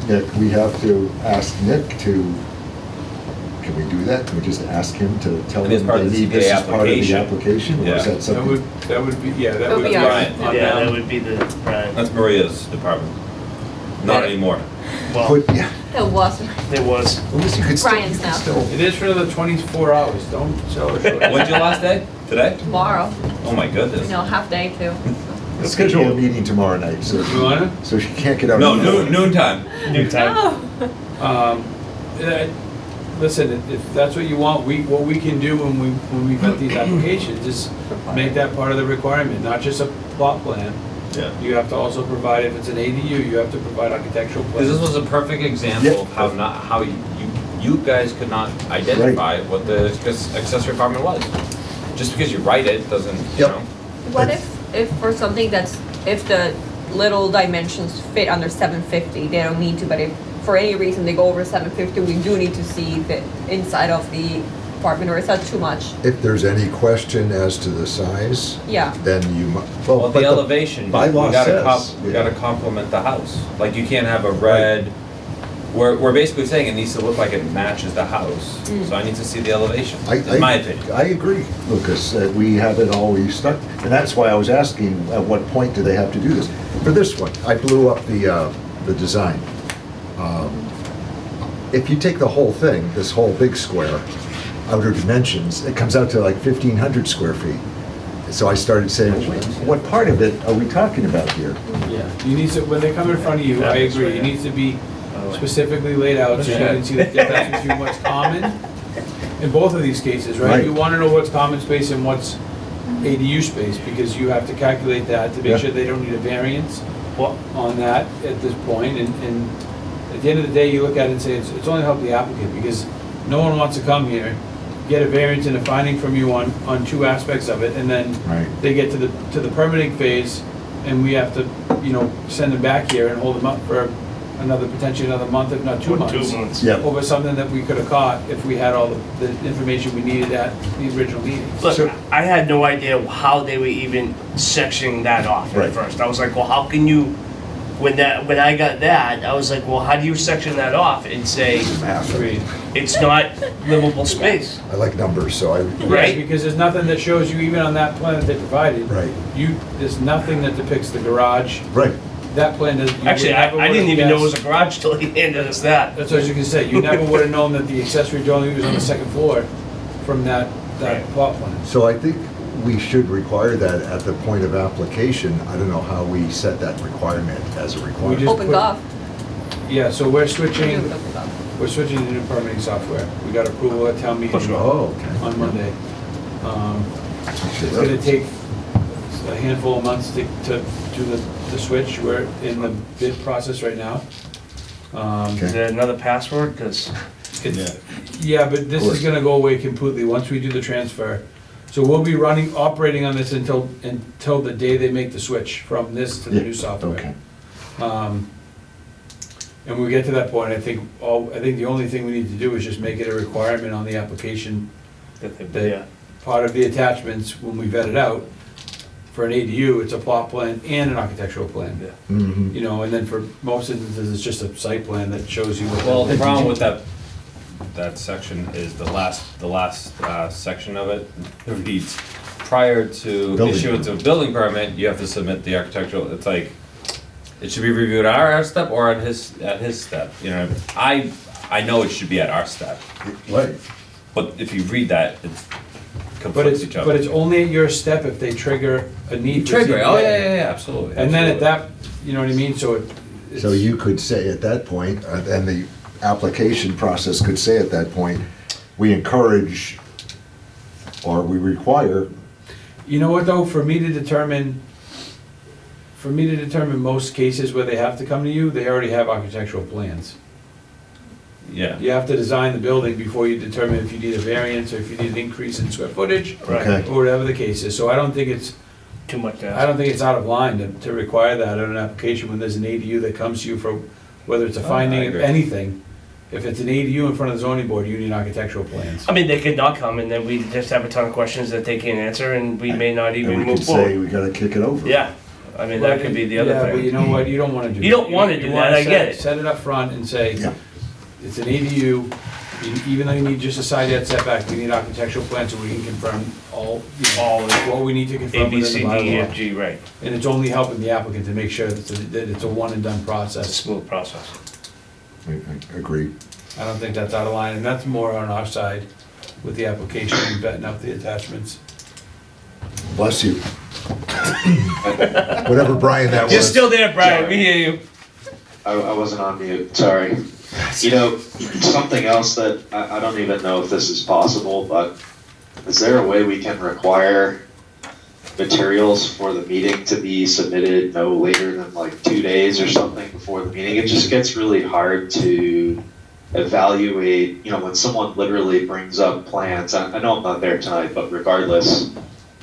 Nick, we have to ask Nick to, can we do that? Can we just ask him to tell It is them part they of the need this CPA as part of the application. application? Or is Yeah. that That something? would be, yeah, that That'll would be be Brian. on Yeah, that them. would be the, right. That's Maria's department. Not anymore. Well, Put, yeah, It was there was. at least you could still, Brian's you could now. still. It is for another 24 hours, don't sell it short. When's your last day? Today? tomorrow, Oh my goodness. half day too. Let's schedule a meeting tomorrow night, so, You wanna? so she can't get out. No, of noontime. New time. No. Listen, if that's what you want, what we can do when we vet these applications is make that part of the requirement, not just a plot plan. Yeah. You have to also provide, if it's an ADU, you have to provide architectural plans. This was a perfect example of how you guys could not identify what the accessory apartment was. Just because you write it doesn't, you Yep. know. What if for something that's, if the little dimensions fit under 750, they don't need to, but if for any reason they go over 750, we do need to see the inside of the apartment, or is that too much? If there's any question as to the size, Yeah. then you mu, Well, but the elevation, bylaw we gotta says, we yeah. gotta complement the house. Like, you can't have a red, we're basically saying it needs to look like it matches the house. So I need to see the elevation, in my opinion. I agree, Lucas, we haven't always stuck, and that's why I was asking, at what point do they have to do this? For this one, I blew up the design. If you take the whole thing, this whole big square, outer dimensions, it comes out to like 1,500 square feet. So I started saying, what part of it are we talking about here? Yeah, you need to, when they come in front of you, I agree, it needs to be specifically laid out so you can see the difference between what's common in both of these cases, right? Right. You wanna know what's common space and what's ADU space, because you have to calculate that to Yeah. make sure they don't need a variance Well, on that at this point, and at the end of the day, you look at it and say, it's only helped the applicant, because no one wants to come here, get a variance and a finding from you on two aspects of it, and then Right. they get to the permitting phase, and we have to, send them back here and hold them up for potentially another month, if not 2 months. 2 months. Yeah. Over something that we could have caught if we had all the information we needed at the original meeting. Look, So- I had no idea how they were even sectioning that off Right. at first. I was like, well, how can you, when I got that, I was like, well, how do you section that off and say Agreed. it's not livable space? I like numbers, so I, Right. Because there's nothing that shows you, even on that plan that they provided. right, There's nothing that depicts the garage. right. That plan does. you would Actually, never I didn't would've even know it was guessed- a garage till he handed us that. That's what I was gonna say, you never would have known that the accessory dwelling was on the second floor from that Right. plot plan. So I think we should require that at the point of application. I don't know how we set that requirement as a requirement. just Open put- Gov. Yeah, so we're We do switching, it with Open Gov. we're switching to new permitting software. We got approval at town meeting Oh, okay. on Monday. Should It's gonna have- take a handful of months to do the switch. We're in the bid process right now. Okay. Is there another password? Because Yeah, but this Of is course. gonna go away completely once we do the transfer. So we'll be operating on this until the day they make the switch from this to the Yeah, new software. Okay. And when we get to that point, I think the only thing we need to do is just make it a requirement on the application, yeah. part of the attachments, when we vet it out, for an ADU, it's a plot plan and an architectural plan. Mhm. You know, and then for most instances, it's just a site plan that shows you what. Well, the problem with that section is the last section of it, it reads, prior to Building issuance of building permit, you have to submit the architectural, it's like, it should be reviewed at our step or at his step, you know? I know it should be at our step, Right. but if you read that, it But conflicts each other. it's only at your step if they trigger a need for Trigger, oh, ZBA. yeah, absolutely. And then at absolutely. that, you know what I mean, so it's. So you could say at that point, and the application process could say at that point, we encourage or we require. You know what, though, for me to determine most cases where they have to come to you, they already have architectural plans. Yeah. You have to design the building before you determine if you need a variance or if you need an increase in square footage, Okay. or whatever the case is. So I don't think it's, Too much to I ask. don't think it's out of line to require that on an application when there's an ADU that comes to you for, whether it's a I finding of agree. anything. If it's an ADU in front of the zoning board, you need architectural plans. I mean, they could not come and then we just have a ton of questions that they can't answer and we may not And even we move could say, forward. we gotta kick it over. Yeah, I mean, that could be the other Yeah, but you thing. know what, you don't wanna do that. You don't wanna do wanna that, I set- get it. Set it up front and say, Yeah. it's an ADU, even though you need just a side yard setback, we need architectural plans so we can confirm all, what we need to A, confirm B, within C, the D, E, F, bylaw. G, right, And it's only helping the applicant to make sure that it's a one and done it's a process. smooth process. I agree. I don't think that's out of line, and that's more on our side with the application and betting up the attachments. Bless you. Whatever Brian that was. You're still there, Brian, we hear you. I wasn't on mute, sorry. You know, something else that I don't even know if this is possible, but is there a way we can require materials for the meeting to be submitted no later than like 2 days or something before the meeting? It just gets really hard to evaluate, you know, when someone literally brings up plans. I know I'm not there tonight, but regardless,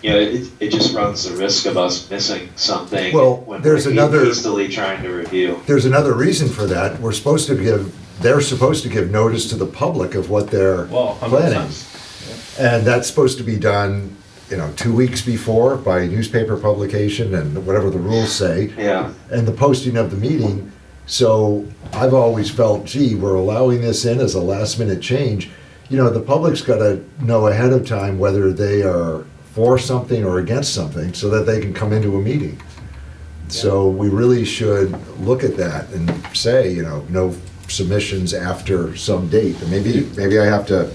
you know, it just runs the risk of us missing something Well, when there's we're another- hastily trying to review. There's another reason for that. They're supposed to give notice to the public of what they're Well, 100%. planning. And that's supposed to be done, 2 weeks before by newspaper publication and whatever the rules say, Yeah. and the posting of the meeting. So I've always felt, gee, we're allowing this in as a last minute change. The public's gotta know ahead of time whether they are for something or against something so that they can come into a meeting. So we really should look at that and say, no submissions after some date. And maybe I have to,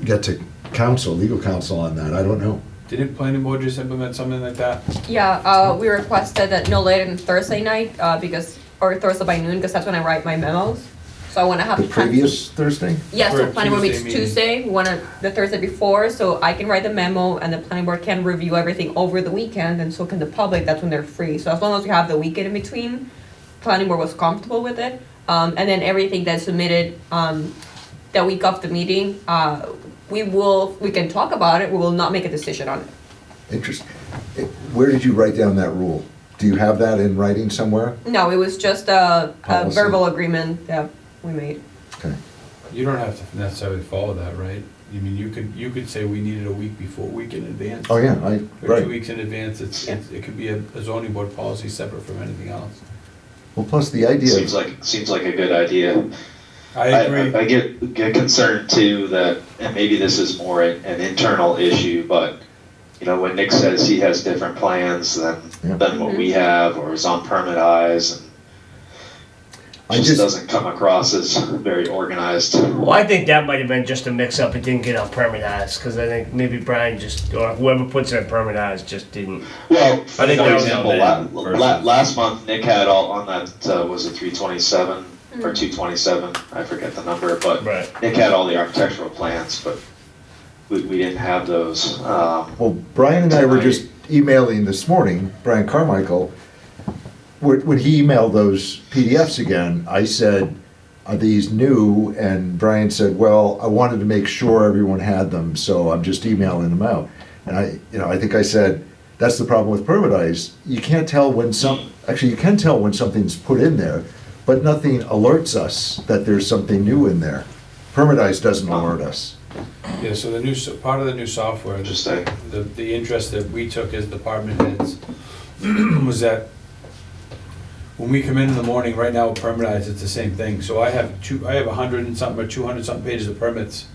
get to legal counsel on that, I don't know. Didn't planning board just implement something like that? Yeah, we requested that no later than Thursday night, or Thursday by noon, because that's when I write my memos. So I wanna have. The previous Thursday? Yeah, For so a planning board meets Tuesday meeting. Tuesday, we want the Thursday before, so I can write the memo and the planning board can review everything over the weekend, and so can the public, that's when they're free. So as long as we have the weekend in between, planning board was comfortable with it. And then everything that's submitted, the week of the meeting, we can talk about it, we will not make a decision on it. Interesting. Where did you write down that rule? Do you have that in writing somewhere? No, it was just a Policy. verbal agreement that we made. Okay. You don't have to necessarily follow that, right? I mean, you could say we need it a week in advance. Oh, yeah, Or 2 right. weeks in advance, it could be a zoning board policy separate from anything else. Well, plus the idea. Seems like a good idea. I agree. I get concerned too that, and maybe this is more an internal issue, but when Nick says he has different plans Yeah. than what we have, or is on permit eyes, and I just just, doesn't come across as very organized. Well, I think that might have been just a mix-up. It didn't get on permanized, because I think maybe Brian just, or whoever puts it on permanized just didn't. Well, for I think that was example, the last month Nick had all on that, was it 327 or 227? I forget the number, but Right. Nick had all the architectural plans, but we didn't have those. well, Brian and I were just emailing this morning, Brian Carmichael, when he emailed those PDFs again, I said, are these new? And Brian said, well, I wanted to make sure everyone had them, so I'm just emailing them out. And I think I said, that's the problem with permanized. You can't tell when actually you can tell when something's put in there, but nothing alerts us that there's something new in there. Permanized doesn't alert us. Yeah, so the new, part of the new software, Interesting. the interest that we took as department heads was that when we come in the morning, right now with permitized, it's the same thing. So I have 100 and something or 200 something pages of permits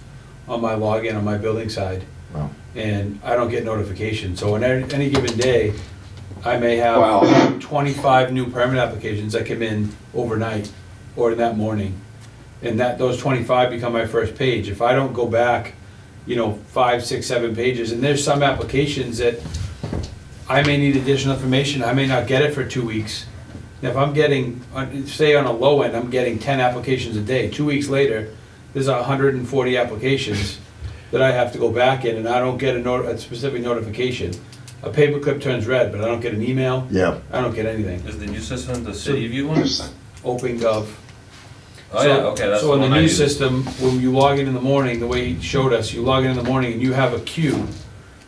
on my login on my building side. Wow. And I don't get notifications. So on any given day, I may have Wow. 25 new permit applications that come in overnight or in that morning. And those 25 become my first page. If I don't go back, 5, 6, 7 pages, and there's some applications that I may need additional information, I may not get it for 2 weeks. If I'm getting, say on a low end, I'm getting 10 applications a day. 2 weeks later, there's 140 applications that I have to go back in, and I don't get a specific notification. A paperclip turns red, but I don't get an email. Yeah. I don't get anything. Is the new system the city view one? Interesting. OpenGov. Oh, yeah, okay, that's the So in the one I new use. system, when you log in the morning, the way he showed us, you log in the morning and you have a queue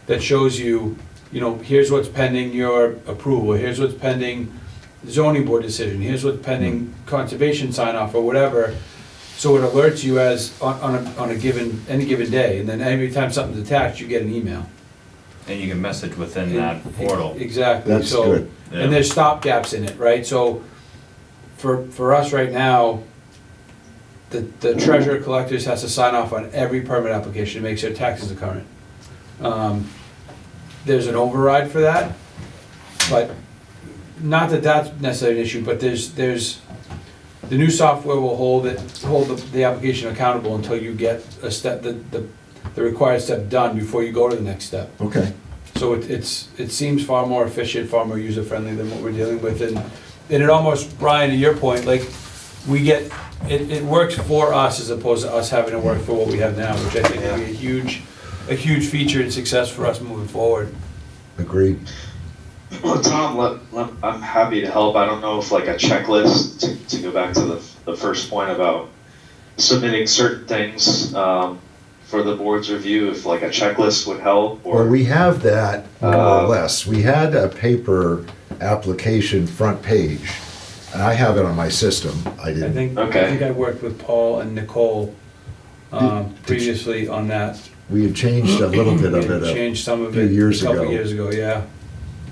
that shows you, here's what's pending your approval, here's what's pending zoning board decision, here's what's pending conservation sign off or whatever. So it alerts you as on any given day, and then every time something's attached, you get an email. And you can message within that portal. Exactly. That's So- good. Yeah. And there's stop gaps in it, right? So for us right now, the treasurer collectors has to sign off on every permit application to make sure taxes are current. There's an override for that, but not that that's necessarily an issue, but there's, the new software will hold the application accountable until you get a step, the required step done before you go to the next step. Okay. So it seems far more efficient, far more user-friendly than what we're dealing with, and it almost, Brian, to your point, like, we get, it works for us as opposed to us having to work for what we have now, which I think would be a huge feature and success for us moving forward. Agreed. Well, Tom, I'm happy to help. I don't know if like a checklist, to go back to the first point about submitting certain things for the board's review, if like a checklist would help, or... Well, we have that more or less. We had a paper application front page, and I have it on my system. I I didn't. think Okay. I worked with Paul and Nicole previously on that. We had changed a little bit of We it. changed some of few it years a couple ago. years ago, yeah.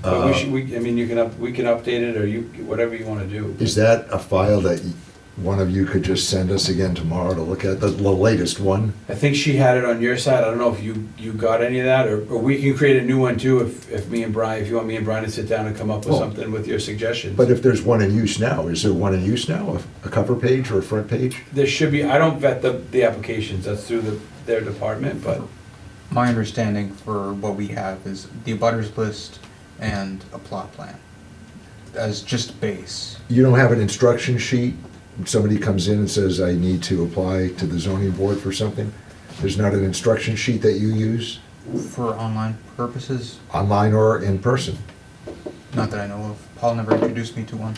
But we can update it, or whatever you wanna do. Is that a file that one of you could just send us again tomorrow to look at, the latest one? I think she had it on your side. I don't know if you got any of that, or we can create a new one too if you want me and Brian to sit down and come up with Well, something with your suggestions. But if there's one in use now, is there one in use now, a cover page or a front page? There should be, I don't vet the applications, that's through their department, but My understanding for what we have is the abutters list and a plot plan as just base. You don't have an instruction sheet? Somebody comes in and says, I need to apply to the zoning board for something? There's not an instruction sheet that you use, For online purposes, online or in person? not that I know of. Paul never introduced me to one.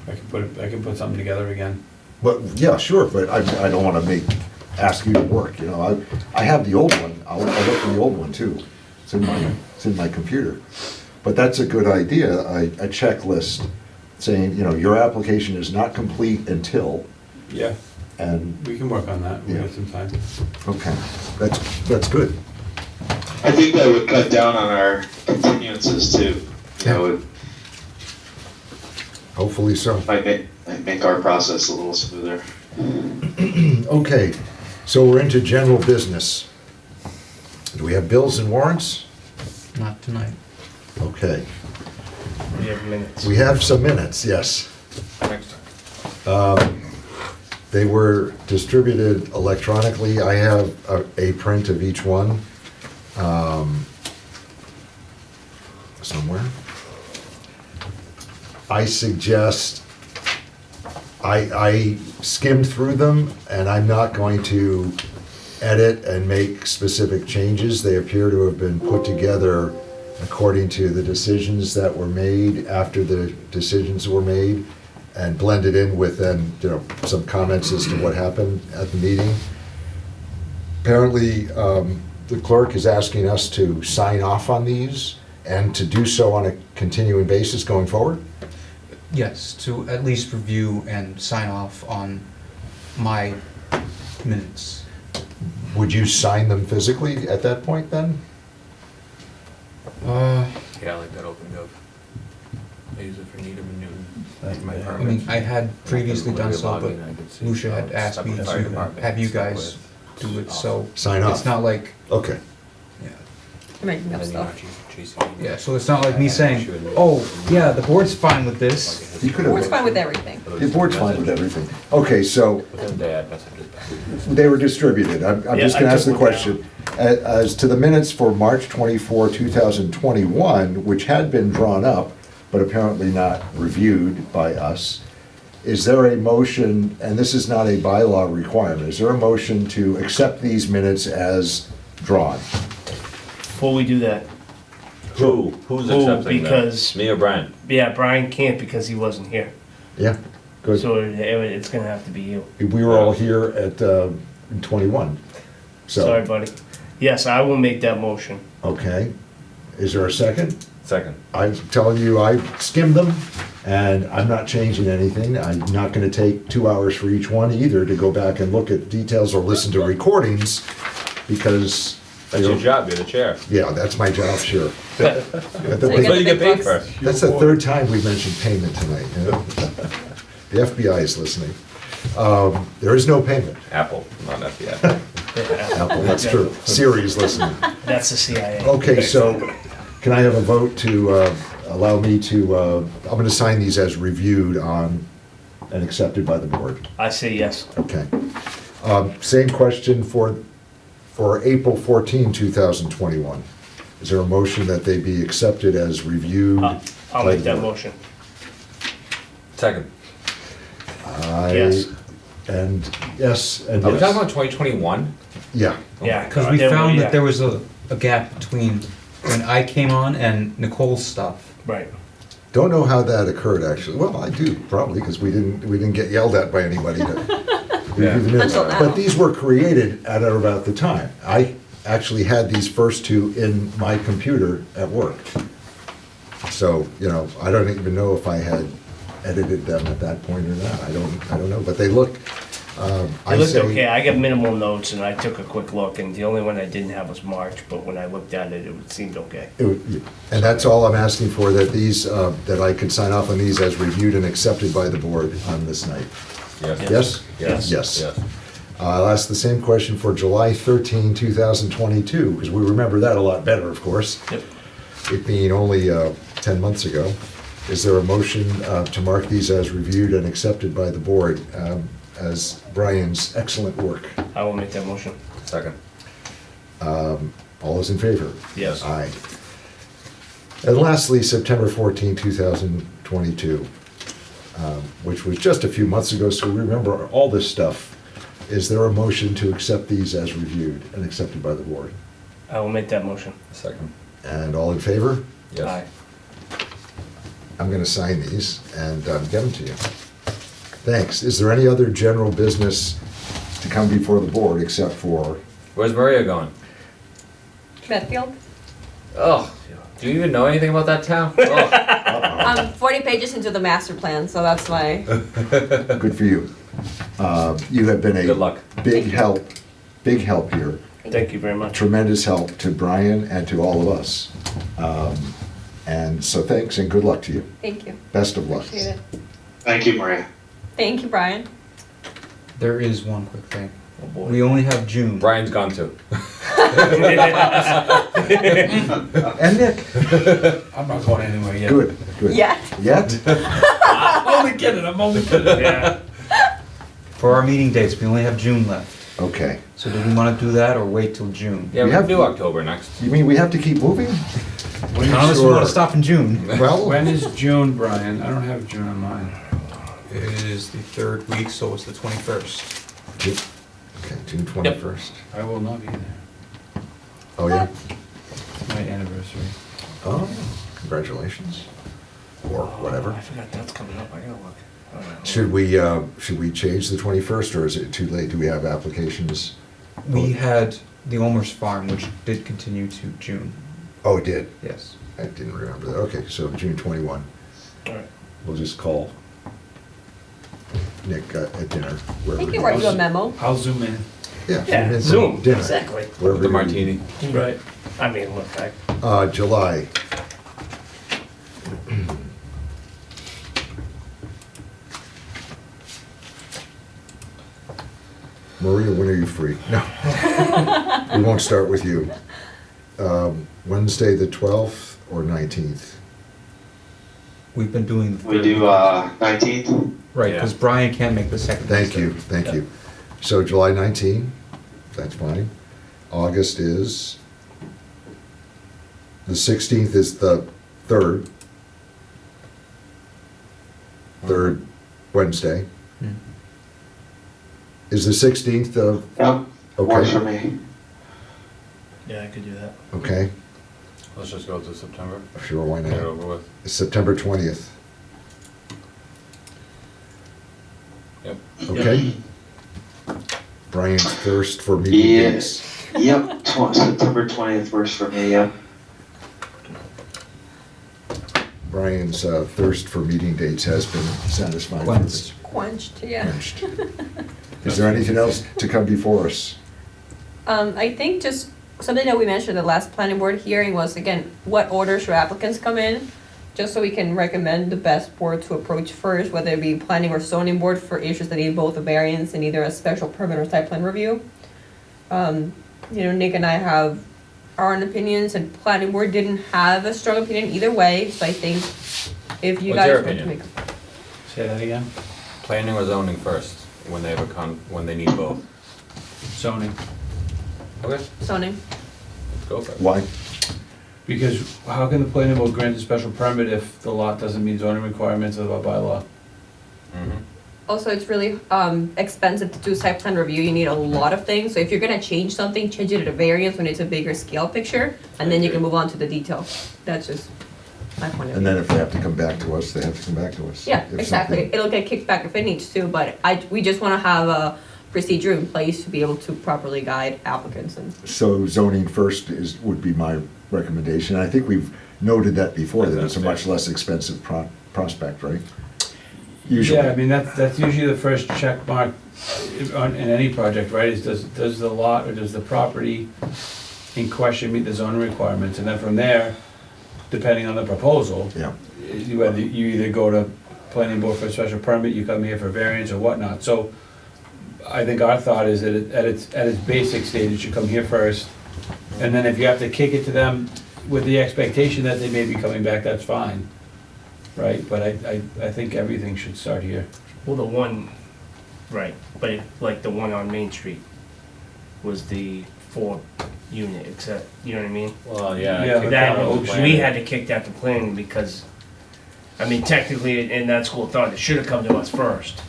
I can put something together again. But, yeah, sure, but I don't want to ask you to work, I have the old one, I'll look at the old one too. It's in my computer. But that's a good idea, a checklist saying, your application is not complete until, Yeah, and, we can work on that, we Yeah. have some time. okay, that's good. I think that would cut down on our continuances too. It Hopefully so. might make our process a little smoother. Okay, so we're into general business. Do we have bills and warrants? Not tonight. Okay, We have minutes. we have some minutes, yes. Next time. They were distributed electronically. I have a print of each one somewhere. I suggest, I skimmed through them, and I'm not going to edit and make specific changes. They appear to have been put together according to the decisions that were made after the decisions were made, and blended in with then, some comments as to what happened at the meeting. Apparently, the clerk is asking us to sign off on these and to do so on a continuing basis going forward. Yes, to at least review and sign off on my minutes. Would you sign them physically at that point then? Yeah, I like that open gov. I use it for Needham and Newton. I mean, I had previously done so, but Lucia had asked me to have you guys do it, so. Sign off. It's not like, Okay. You're making up stuff. yeah, so it's not like me saying, oh, yeah, the board's fine with this. You could Board's have, fine with everything. the board's fine with everything. Okay, so Within the day, I'd messages back. they were distributed. I'm just gonna ask the question. As to the minutes for March 24, 2021, which had been drawn up, but apparently not reviewed by us, is there a motion, and this is not a bylaw requirement, is there a motion to accept these minutes as drawn? Before we do that, Who's Who, accepting that? because- Me or Brian? yeah, Brian can't because he wasn't here. Yeah, good. So it's gonna have to be you. We were all here at 21, Sorry, so, buddy. Yes, I will make that motion. okay. Is there a second? Second. I'm telling you, I skimmed them, and I'm not changing anything. I'm not gonna take 2 hours for each one either to go back and look at details or listen to recordings, because. That's your job, you're the chair. Yeah, that's my job, sure. So you That's what you get paid for. That's the third time we've mentioned payment tonight. The FBI is listening. There is no payment. Apple, not FBI. Apple, that's true. Siri is listening. That's the CIA. Okay, so can I have a vote to allow me to, I'm going to sign these as reviewed on and accepted by the board? I say yes. Okay. Same question for April 14, 2021. Is there a motion that they be accepted as reviewed? I'll by make the that board? motion. Second. Yes. And yes, and Are we talking yes. about 2021? Yeah. Yeah, Because we found that there was a gap between when I came on and Nicole's stuff. Right. Don't know how that occurred, actually. Well, I do, probably, because we didn't get yelled at by anybody. Until now. But these were created at or about the time. I actually had these first two in my computer at work. So, I don't even know if I had edited them at that point or not. I don't know, but they look, It looked okay. I got minimal notes and I took a quick look and the only one I didn't have was March, but when I looked at it, it seemed okay. And that's all I'm asking for, that these, that I could sign off on these as reviewed and accepted by the board on this night. Yes. Yes? Yes. Yes. I'll ask the same question for July 13, 2022, because we remember that a lot better, of course. Yep. It being only 10 months ago. Is there a motion to mark these as reviewed and accepted by the board as Brian's excellent work? I will make that motion. Second. All those in favor? Yes. Aye. And lastly, September 14, 2022, which was just a few months ago, so we remember all this stuff. Is there a motion to accept these as reviewed and accepted by the board? I will make that motion. Second. And all in favor? Yes. Aye. I'm going to sign these and give them to you. Thanks. Is there any other general business to come before the board except for? Where's Maria going? Medfield? Oh, do you even know anything about that town? Oh. I'm 40 pages into the master plan, so that's why. Good for you. You have been Good luck. big help here. Thank you very much. Tremendous help to Brian and to all of us. And so thanks and good luck to you. Thank you. Best of luck. Appreciate it. Thank you, Maria. Thank you, Brian. There is one quick thing. Oh boy. We only have June. Brian's gone too. And Nick. I'm not going anywhere yet. Good, good. Yeah. Yet? I'm only kidding, I'm only kidding. Yeah. For our meeting dates, we only have June left. Okay. So do we want to do that or wait till June? Yeah, We we have- have to do October next. You mean we have to keep moving? None of us Sure. want to stop in June. Well, When is June, Brian? I don't have June on mine. It is the third week, so it's the 21st. okay, June 21st. I will not be there. Oh, yeah? It's my anniversary. Oh, congratulations. Or whatever. I forgot that's coming up, I gotta look. Should we change the 21st, or is it too late? Do we have applications? We had the Olmers Farm, which did continue to June. Oh, it did? Yes. I didn't remember that. Okay, so June 21. Alright. We'll just call Nick at dinner, I wherever. can write you a memo. I'll zoom in. Yeah. Yeah, in for Zoom, dinner, exactly. wherever The you- martini. Right. I mean, look, I, July. Maria, when are you free? No. We won't start with you. Wednesday, the 12th or 19th? We've been doing the We third. do 19th. Right, because Brian can't make the second. Thank you, Wednesday. thank you. So July 19, that's fine. August is, the 16th is the third Wednesday. Hmm. Is the 16th of, Yep, works for okay, me. yeah, I could do that. okay, Let's just go to September. sure, why Get it not? over with. September 20th, Yep. okay? Brian's thirst for meeting Yeah. dates. Yep, September 20th works for me, yep. Brian's thirst for meeting dates has been satisfied. Quenched. Quenched, yeah. Quenched. Is there anything else to come before us? I think just something that we mentioned at the last planning board hearing was, again, what order should applicants come in? Just so we can recommend the best board to approach first, whether it be planning or zoning board for issues that need both a variance and either a special permit or site plan review. Nick and I have our own opinions, and planning board didn't have a strong opinion either way, so I think if you What's your guys want to opinion? make. Say that again? Planning or zoning first, when they have when they need both. Zoning. Okay, Zoning. let's go for it. Why? Because how can the planning board grant a special permit if the lot doesn't meet zoning requirements of our bylaw? Mhm. Also, it's really expensive to do site plan review. You need a lot of things. So if you're gonna change something, change it at a variance when it's a bigger scale picture, and then you can move on to the details. That's just my point of And view. then if they have to come back to us, they have to come back to us. Yeah, If exactly. something- It'll get kicked back if it needs to, but we just wanna have a procedure in place to be able to properly guide applicants and. So zoning first would be my recommendation. I think we've noted that before, that it's a much less expensive prospect, right? Usually. Yeah, I mean, that's usually the first check mark in any project, right? Is does the lot or does the property in question meet the zoning requirements? And then from there, depending on the proposal, Yeah. whether you either go to planning board for a special permit, you come here for variance or whatnot. So I think our thought is that at its basic stage, it should come here first. And then if you have to kick it to them with the expectation that they may be coming back, that's fine. Right, but I think everything should start here. well, the one, right, but like the one on Main Street was the 4-unit, except, you know what I mean? Well, yeah. Yeah, kick That, out the we planning. had to kick that to planning because, I mean, technically, in that school of thought, it should have come to us first.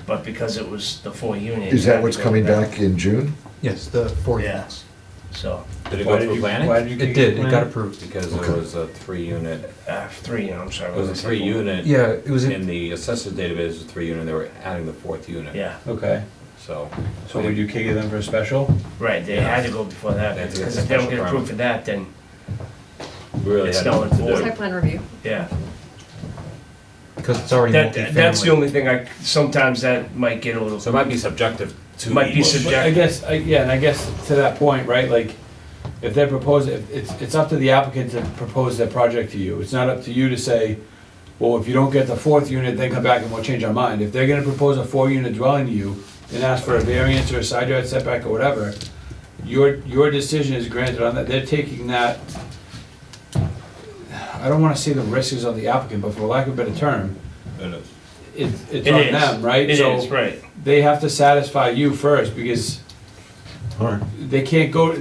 But because it was the 4-unit. Is that what's coming back in June? Yes, the 4 Yeah. units. So, Did it Why go did through you- planning? why did you kick It did, it planning? got approved. Because Okay. it was a 3-unit, 3, I'm sorry. it was a 3-unit. Yeah, it was In in, the assessors database, it was 3-unit, they were adding the 4th unit. Yeah, Okay, So. so would you kick it them for a special? right, they had to go before that, They had to get because the if they don't special get approved for that, then, We really It's had not nothing to what do. Site plan review. yeah. because it's already multifamily. That's the only thing sometimes that might get a little. So it might be subjective to. Might be each. subjective. And I guess to that point, right, like, if they're proposing, it's up to the applicant to propose their project to you. It's not up to you to say, well, if you don't get the 4th unit, then come back and we'll change our mind. If they're gonna propose a 4-unit dwelling to you and ask for a variance or a side yard setback or whatever, your decision is granted on that. They're taking that, I don't wanna say the risk is on the applicant, but for lack of a better term, It is. it's It on is. them, right? It So is, right. they have to satisfy you first, because All right. they can't go,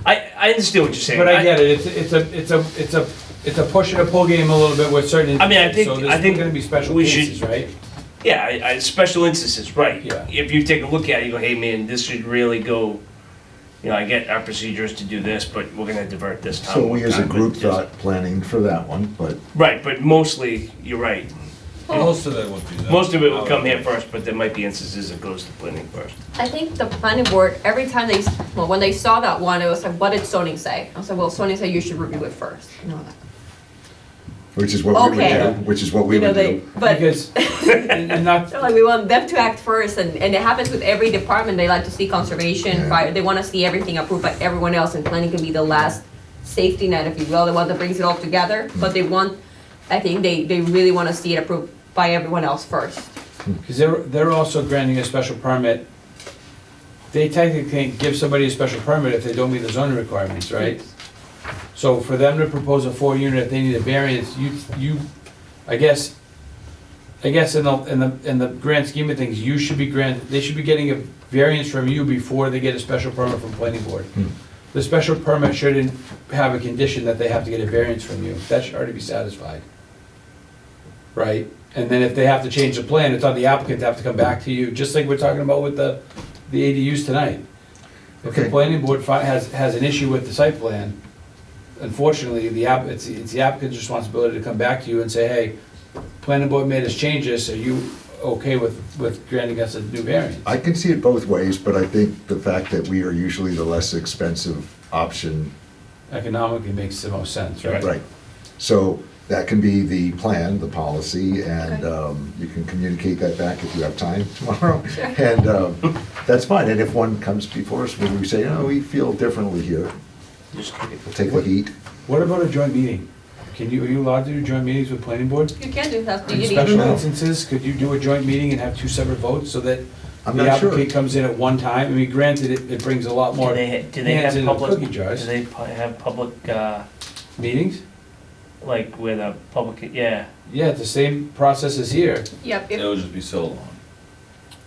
I understand what you're saying. but I get it, it's a push and a pull game a little bit with certain I mean, I instances, think- so I think there's gonna be special we should- cases, right? Yeah, special instances, right. Yeah. If you take a look at it, you go, hey, man, this should really go, you know, I get our procedures to do this, but we're gonna divert this time. So we as a time, but group just- thought planning for that one, but Right, but mostly, you're right. Most of it would be that. Most of it will come here first, but there might be instances it goes to planning first. I think the planning board, every time they, well, when they saw that one, it was like, what did zoning say? I was like, well, zoning said you should review it first. You know, which is what we would Okay. do, which is what we you know, would they, do. but, Because, and not, so like, we want them to act first, and it happens with every department, they like to see conservation, Yeah. fire, they wanna see everything approved by everyone else, and planning can be the last safety net, if you will, the one that brings it all together, but they want, I think they really wanna see it approved by everyone else first. because they're also granting a special permit. They technically can't give somebody a special permit if they don't meet the zoning requirements, right? So for them to propose a 4-unit, if they need a variance, I guess in the grand scheme of things, you should be they should be getting a variance from you before they get a special permit from planning board. The special permit shouldn't have a condition that they have to get a variance from you. That should already be satisfied. Right? And then if they have to change the plan, it's on the applicant to have to come back to you, just like we're talking about with the ADUs tonight. If the Okay. planning board has an issue with the site plan, unfortunately, it's the applicant's responsibility to come back to you and say, hey, planning board made us change this, are you okay with granting us a new variance? I can see it both ways, but I think the fact that we are usually the less expensive option, Economically makes the most sense, right? right? So that can be the plan, the policy, and Okay. you can communicate that back if you have time tomorrow. Sure. And that's fine, and if one comes before us, when we say, oh, we feel differently here, Just we'll take the heat. What about a joint meeting? Are you allowed to do joint meetings with planning board? You can do that, In you special need, instances, could you do a joint meeting and have 2 separate votes so that I'm the not sure. applicant comes in at one time? I mean, granted, it brings a lot more Do they hands have into the public, cookie do jars. they have public, Meetings? like where the public, yeah. Yeah, it's the same process as here. yep, It would just be so long.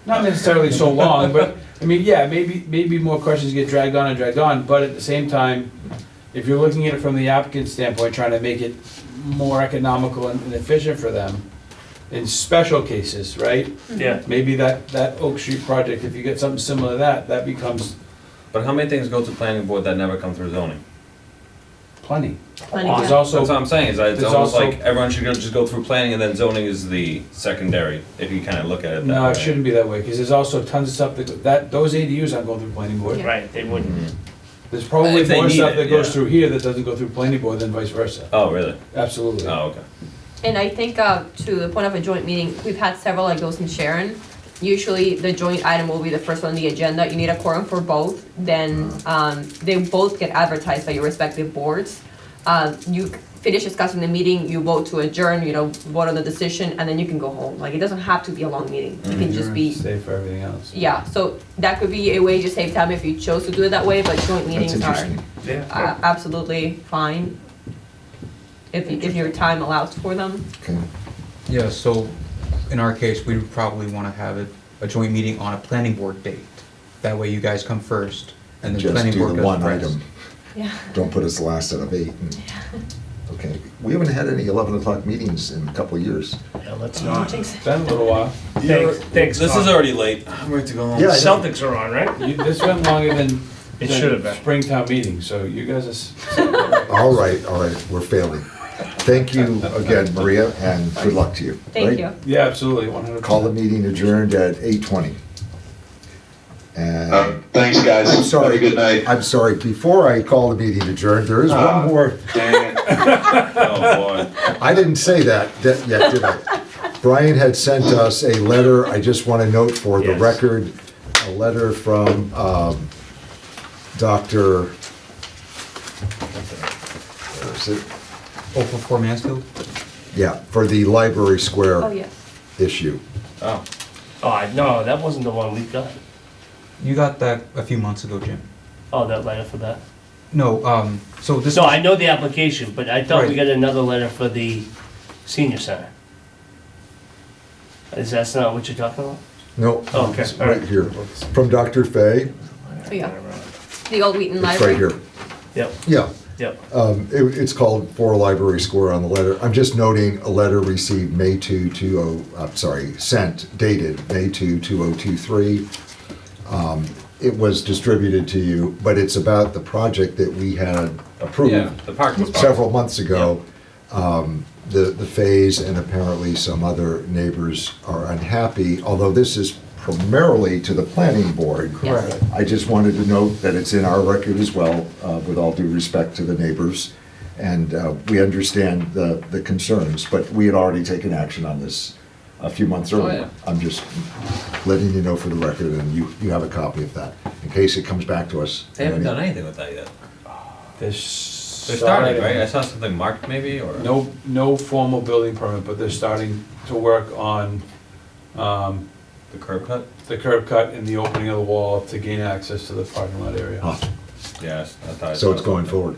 Not necessarily so long, but, I mean, yeah, maybe more questions get dragged on, but at the same time, if you're looking at it from the applicant's standpoint, trying to make it more economical and efficient for them, in special cases, right? Yeah. Maybe that Oak Street project, if you get something similar to that becomes But how many things go to planning board that never come through zoning? plenty. plenty There's of, also, That's what I'm saying, is that it's there's almost also- like everyone should just go through planning and then zoning is the secondary, if you kind of look at it that way. no, it shouldn't be that way, because there's also tons of stuff those ADUs aren't going through planning board. Yeah. Right, they wouldn't. Mhm. There's probably If they more need stuff it, that goes yeah. through here that doesn't go through planning board than vice versa. Oh, really? Absolutely. Oh, okay. and I think, to the point of a joint meeting, we've had several like those in Sharon. Usually, the joint item will be the first one on the agenda, you need a quorum for both, then, they both get advertised by your respective boards. You finish discussing the meeting, you vote to adjourn, vote on the decision, and then you can go home, like, it doesn't have to be a long meeting, it can just be, Stay for everything else. yeah, so that could be a way to save time if you chose to do it that way, but joint That's meetings are interesting. Yeah. absolutely fine. If your time allows for them. Okay. Yeah, so in our case, we would probably want to have a joint meeting on a planning board date. That way you guys come first, and the Just planning do board the goes one first. item. Yeah. Don't put us last out of 8. Okay, we haven't had any 11 o'clock meetings in a couple of years. Yeah, let's not. It's been a little while. Thanks, This Tom. is already late. I'm ready to go home. Yeah, I know. Celtics are on, right? This went longer than It should have been. Springtown meeting, so you guys All right, we're failing. Thank you again, Maria, and good luck to you. Thank right? you. Yeah, absolutely, 100%. Call the meeting adjourned at 8:20. And Thanks, guys. I'm sorry. Have a good night. I'm sorry, before I call the meeting adjourned, there is one more. Dang it. Oh, boy. I didn't say that yet, did I? Brian had sent us a letter, I just want to note for the Yes. record, a letter from Dr. Where is it? Oh, for Mansfield? Yeah, for the Library Oh, Square yes. issue. Oh. Oh, no, that wasn't the one we got. You got that a few months ago, Jim. Oh, that letter for that? No, so this. No, I know the application, but I thought we Right. got another letter for the senior center. Is that not what you're talking about? No, Oh, okay, it's all right right. here. From Dr. Fay, Yeah. The old Wheaton it's Library. right here. Yep, Yeah. yep. It's called For a Library Score on the letter. I'm just noting a letter received May 2, sent, dated May 2, 2023. It was distributed to you, but it's about the project that we had Yeah, approved the parking spot. several months ago. The phase and apparently some other neighbors are unhappy, although this is primarily to the planning board. Yes. I just wanted to note that it's in our record as well, with all due respect to the neighbors. And we understand the concerns, but we had already taken action on this a few months earlier. yeah. I'm just letting you know for the record, and you have a copy of that, in case it comes back to us. They haven't done anything with that yet. They're They're starting, right? I saw something marked maybe, or? No formal building permit, but they're starting to work on The curb cut? the curb cut and the opening of the wall to gain access to the parking lot area. Oh, Yes, I thought. I so saw it's going something. forward.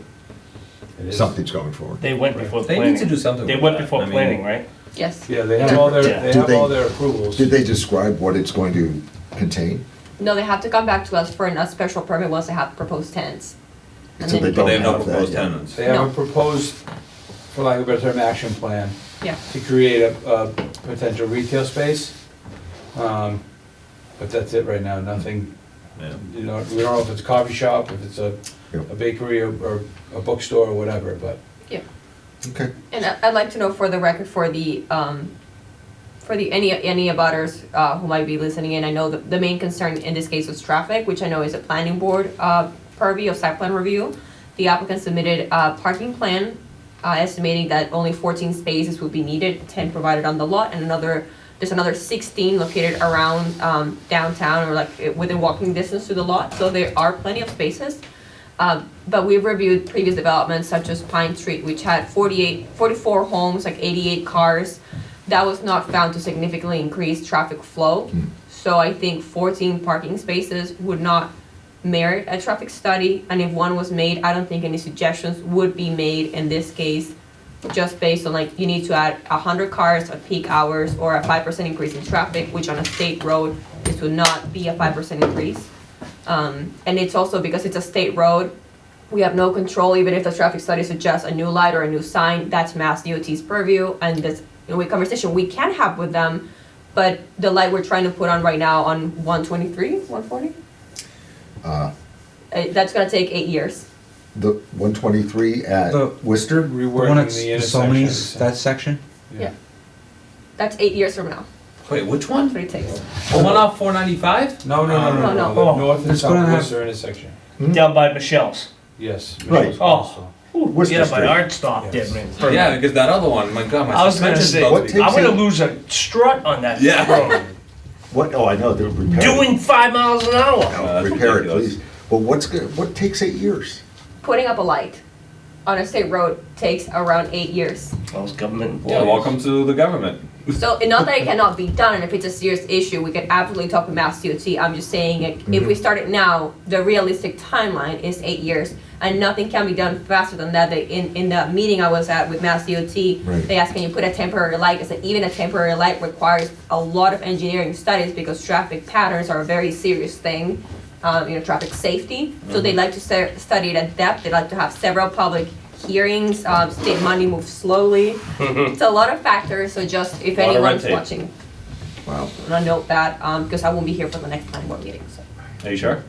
It is. Something's going forward. They went before They planning. need to do something They with went that. before I mean- planning, right? Yes. Yeah, they have all their, Yeah. they Did have they- all their approvals. Did they describe what it's going to contain? No, they have to come back to us for a special permit once they have proposed tenants. And So then- they But they have no Don't have that proposed yet. tenants. They have No. a proposed, for lack of a better term, action plan Yeah. to create a potential retail space. But that's it right now, nothing, Yeah. you know, we don't know if it's a coffee shop, if it's a Yep. bakery or a bookstore or whatever, but Okay. And I'd like to know for the record, for the any abutters who might be listening in, I know that the main concern in this case was traffic, which I know is a planning board purview of site plan review. The applicant submitted a parking plan estimating that only 14 spaces would be needed, 10 provided on the lot, and there's another 16 located around downtown or like within walking distance to the lot, so there are plenty of spaces. But we've reviewed previous developments such as Pine Street, which had 44 homes, like 88 cars. That was not found to significantly increase traffic flow. So I think 14 parking spaces would not merit a traffic study. And if one was made, I don't think any suggestions would be made in this case, just based on like, you need to add 100 cars at peak hours or a 5% increase in traffic, which on a state road, this would not be a 5% increase. And it's also because it's a state road, we have no control, even if the traffic study suggests a new light or a new sign, that's Mass DOT's purview, and this, a conversation we can have with them, but the light we're trying to put on right now on 123, 140, that's gonna take 8 years. The 123 at The- Worcester? The one reworking at the Salmonese, intersections. that section? Yeah. That's 8 years from now, Wait, which that's one? what it takes. The one off 495? No, No. the north and It's gonna south have- Worcester intersection, Down by Michelle's. yes. Right. Michelle's Oh. also. Worcester Yeah, but Street. art stopped there, Yes. man. Yeah, because that other one, my God, my I was gonna suspension's say, supposed What to be. I'm takes gonna it- lose a strut on that Yeah. road. What, oh, I know, they're repairing. Doing 5 miles an hour. that's Repair it, ridiculous. please. But what takes 8 years? Putting up a light on a state road takes around 8 years. Those government Yeah, employees. welcome to the government. So, not that it cannot be done, and if it's a serious issue, we could absolutely talk with Mass DOT. I'm just saying, if we start it now, the realistic timeline is 8 years, and nothing can be done faster than that. In the meeting I was at with Mass DOT, Right. they asked, can you put a temporary light? I said, even a temporary light requires a lot of engineering studies because traffic patterns are a very serious thing, traffic safety. So they like to study it at depth. They like to have several public hearings. State money moves slowly. It's a lot of factors, so just if Lot of red anyone's tape. watching, Wow. I'm gonna note that, because I won't be here for the next planning board meeting, so. Are you sure?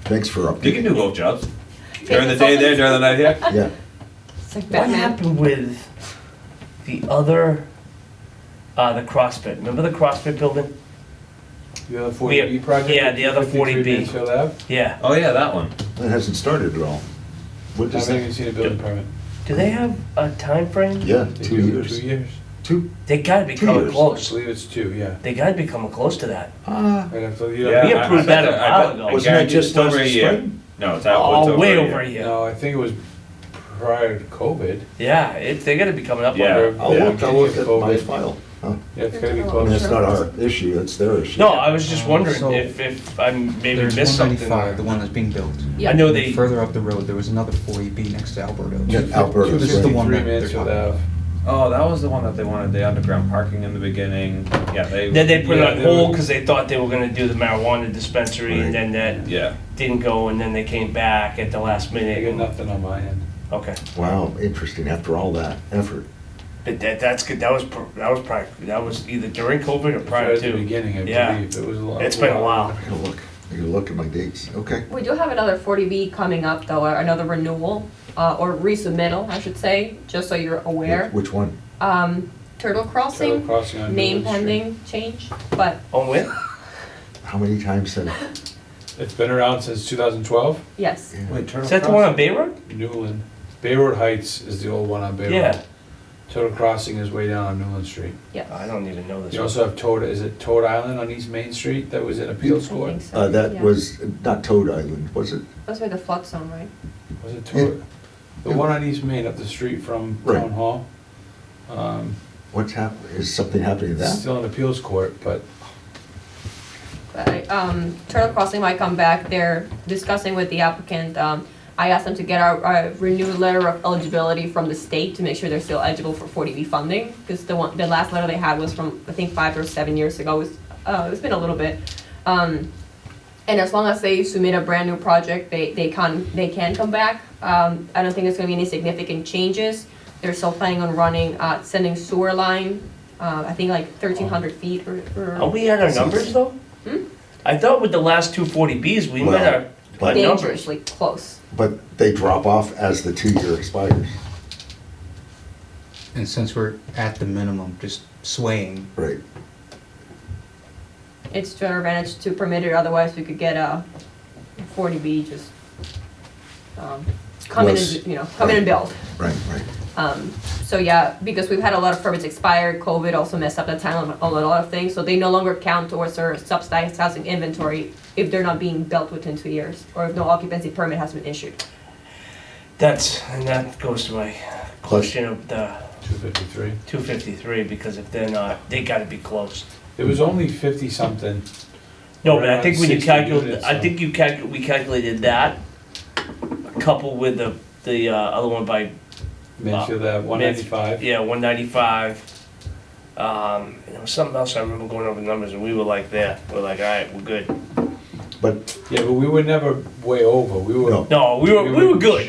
Thanks for You updating. can do both jobs. During the day there, during the night here? Yeah. It's like What Batman. happened with the other, the CrossFit? Remember the CrossFit building? The other 40B project? Yeah, the other 53 40B. Mansfield Ave? Yeah. Oh, yeah, that one. It hasn't started at all. What does Haven't that? even seen a building permit. Do they have a time frame? Yeah, They 2 do years. 2 years. They gotta be 2 coming years. I close. believe it's 2, yeah. They gotta be coming close to that. I'd have to, Yeah, We I- approved I that bet a I while bet- ago. I Wasn't that guarantee just it's over last a year. spring? No, it's Oh, way a over a year. year. No, I think it was prior to COVID. Yeah, they gotta be coming up Yeah. under. I'll Yeah, look at my COVID. file. Huh. Yeah, it's gotta be I mean, close. that's not our issue, that's their issue. No, I was just wondering So, if I maybe There's missed something. 195, the one that's being built. Yeah. I know And they, further up the road, there was another 40B next to Alberto's. Yeah, Alberto's, This is the right. one that 53 they're Mansfield talking about. Ave. Oh, that was the one that they wanted, the underground parking in the beginning. Yeah, they. Then they put it Yeah, on they hold were- because they thought they were gonna do the marijuana dispensary, and then that Yeah. didn't go, and then they came back at the last I minute. got nothing on my end. Okay, Wow, interesting, after all that effort. but that's good, that was probably, that was either during COVID or prior At the to. beginning, I Yeah. believe, it was a lot. It's been a while. I gotta look, at my dates, okay. We do have another 40B coming up though, or another renewal, or resubmittal, I should say, just so you're aware. Which one? Turtle Turtle Crossing, Crossing on name Newland Street. pending change, but On when? How many times have? It's been around since 2012, yes. Is that the one on Bay Road? Newland. Bay Road Heights is the old one on Bay Road. Yeah. Turtle Crossing is way down on Newland Street. I don't even know this You one. also have Toad, is it Toad Island on East Main Street that was in appeals I court? think so, That yeah. was not Toad Island, was it? That's where the flood zone, right? Was it Toad? The one on East Main up the street from Right. Town Hall. What's happening, is something happening to It's that? still in appeals court, but Turtle Crossing might come back, they're discussing with the applicant, I asked them to get our renewed letter of eligibility from the state to make sure they're still eligible for 40B funding, because the last letter they had was from, I think, 5 or 7 years ago, it's been a little bit. And as long as they submit a brand new project, they can come back. I don't think there's gonna be any significant changes. They're still planning on running, sending sewer line, I think like 1,300 feet or. Are we at our numbers though? I thought with the last two 40Bs, we met our But- numbers. Dangerously close. But they drop off as the 2-year expires. And since we're at the minimum, just swaying, Right. It's to our advantage to permit it, otherwise we could get a 40B, just, come in Was- and, come in and build. Right, right. So yeah, because we've had a lot of permits expired, COVID also messed up the timeline on a lot of things, so they no longer count towards our subsidized housing inventory if they're not being built within 2 years, or if no occupancy permit has been issued. And that goes to my question of the 253. 253, because if they're not, they gotta be close. There was only 50-something. No, but I think when you 60 calculate, units, I so- think we calculated that, coupled with the other one by. Mansfield Ave, 195. Yeah, 195. And there was something else I remember going over the numbers, and we were like there, we're like, all right, we're good. But Yeah, but we were never way over. We were. No. No, we were good.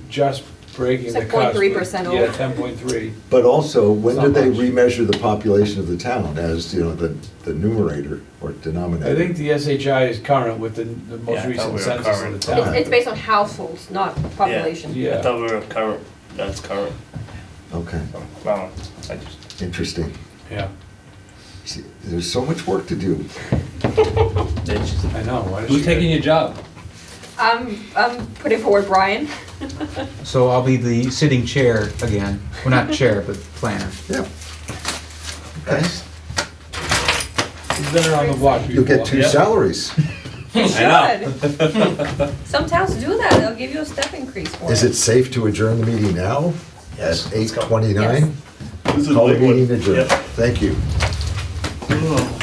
Just breaking It's the like cusp. 0.3% Yeah, over. 10.3. But also, when It's did not they much. remeasure the population of the town as, the numerator or denominator? I think the SHI is current with the Yeah, most I thought recent we were census of current. the town. It's based on households, not population. I Yeah, thought we were current, that's current. Okay, So, well, I just, interesting. yeah. See, there's so much work to do. it's just, I know. Why does Who's she taking get- your job? I'm putting forward Brian. so I'll be the sitting chair again. Well, not chair, but planner. Yeah. Okay. He's been around the block before. You'll get 2 Yeah. salaries. You I should. Some towns do that, they'll give you a step increase for it. Is it safe to adjourn the meeting now at let's go. 8:29? Yes. Call the meeting adjourned. Thank you. Ugh.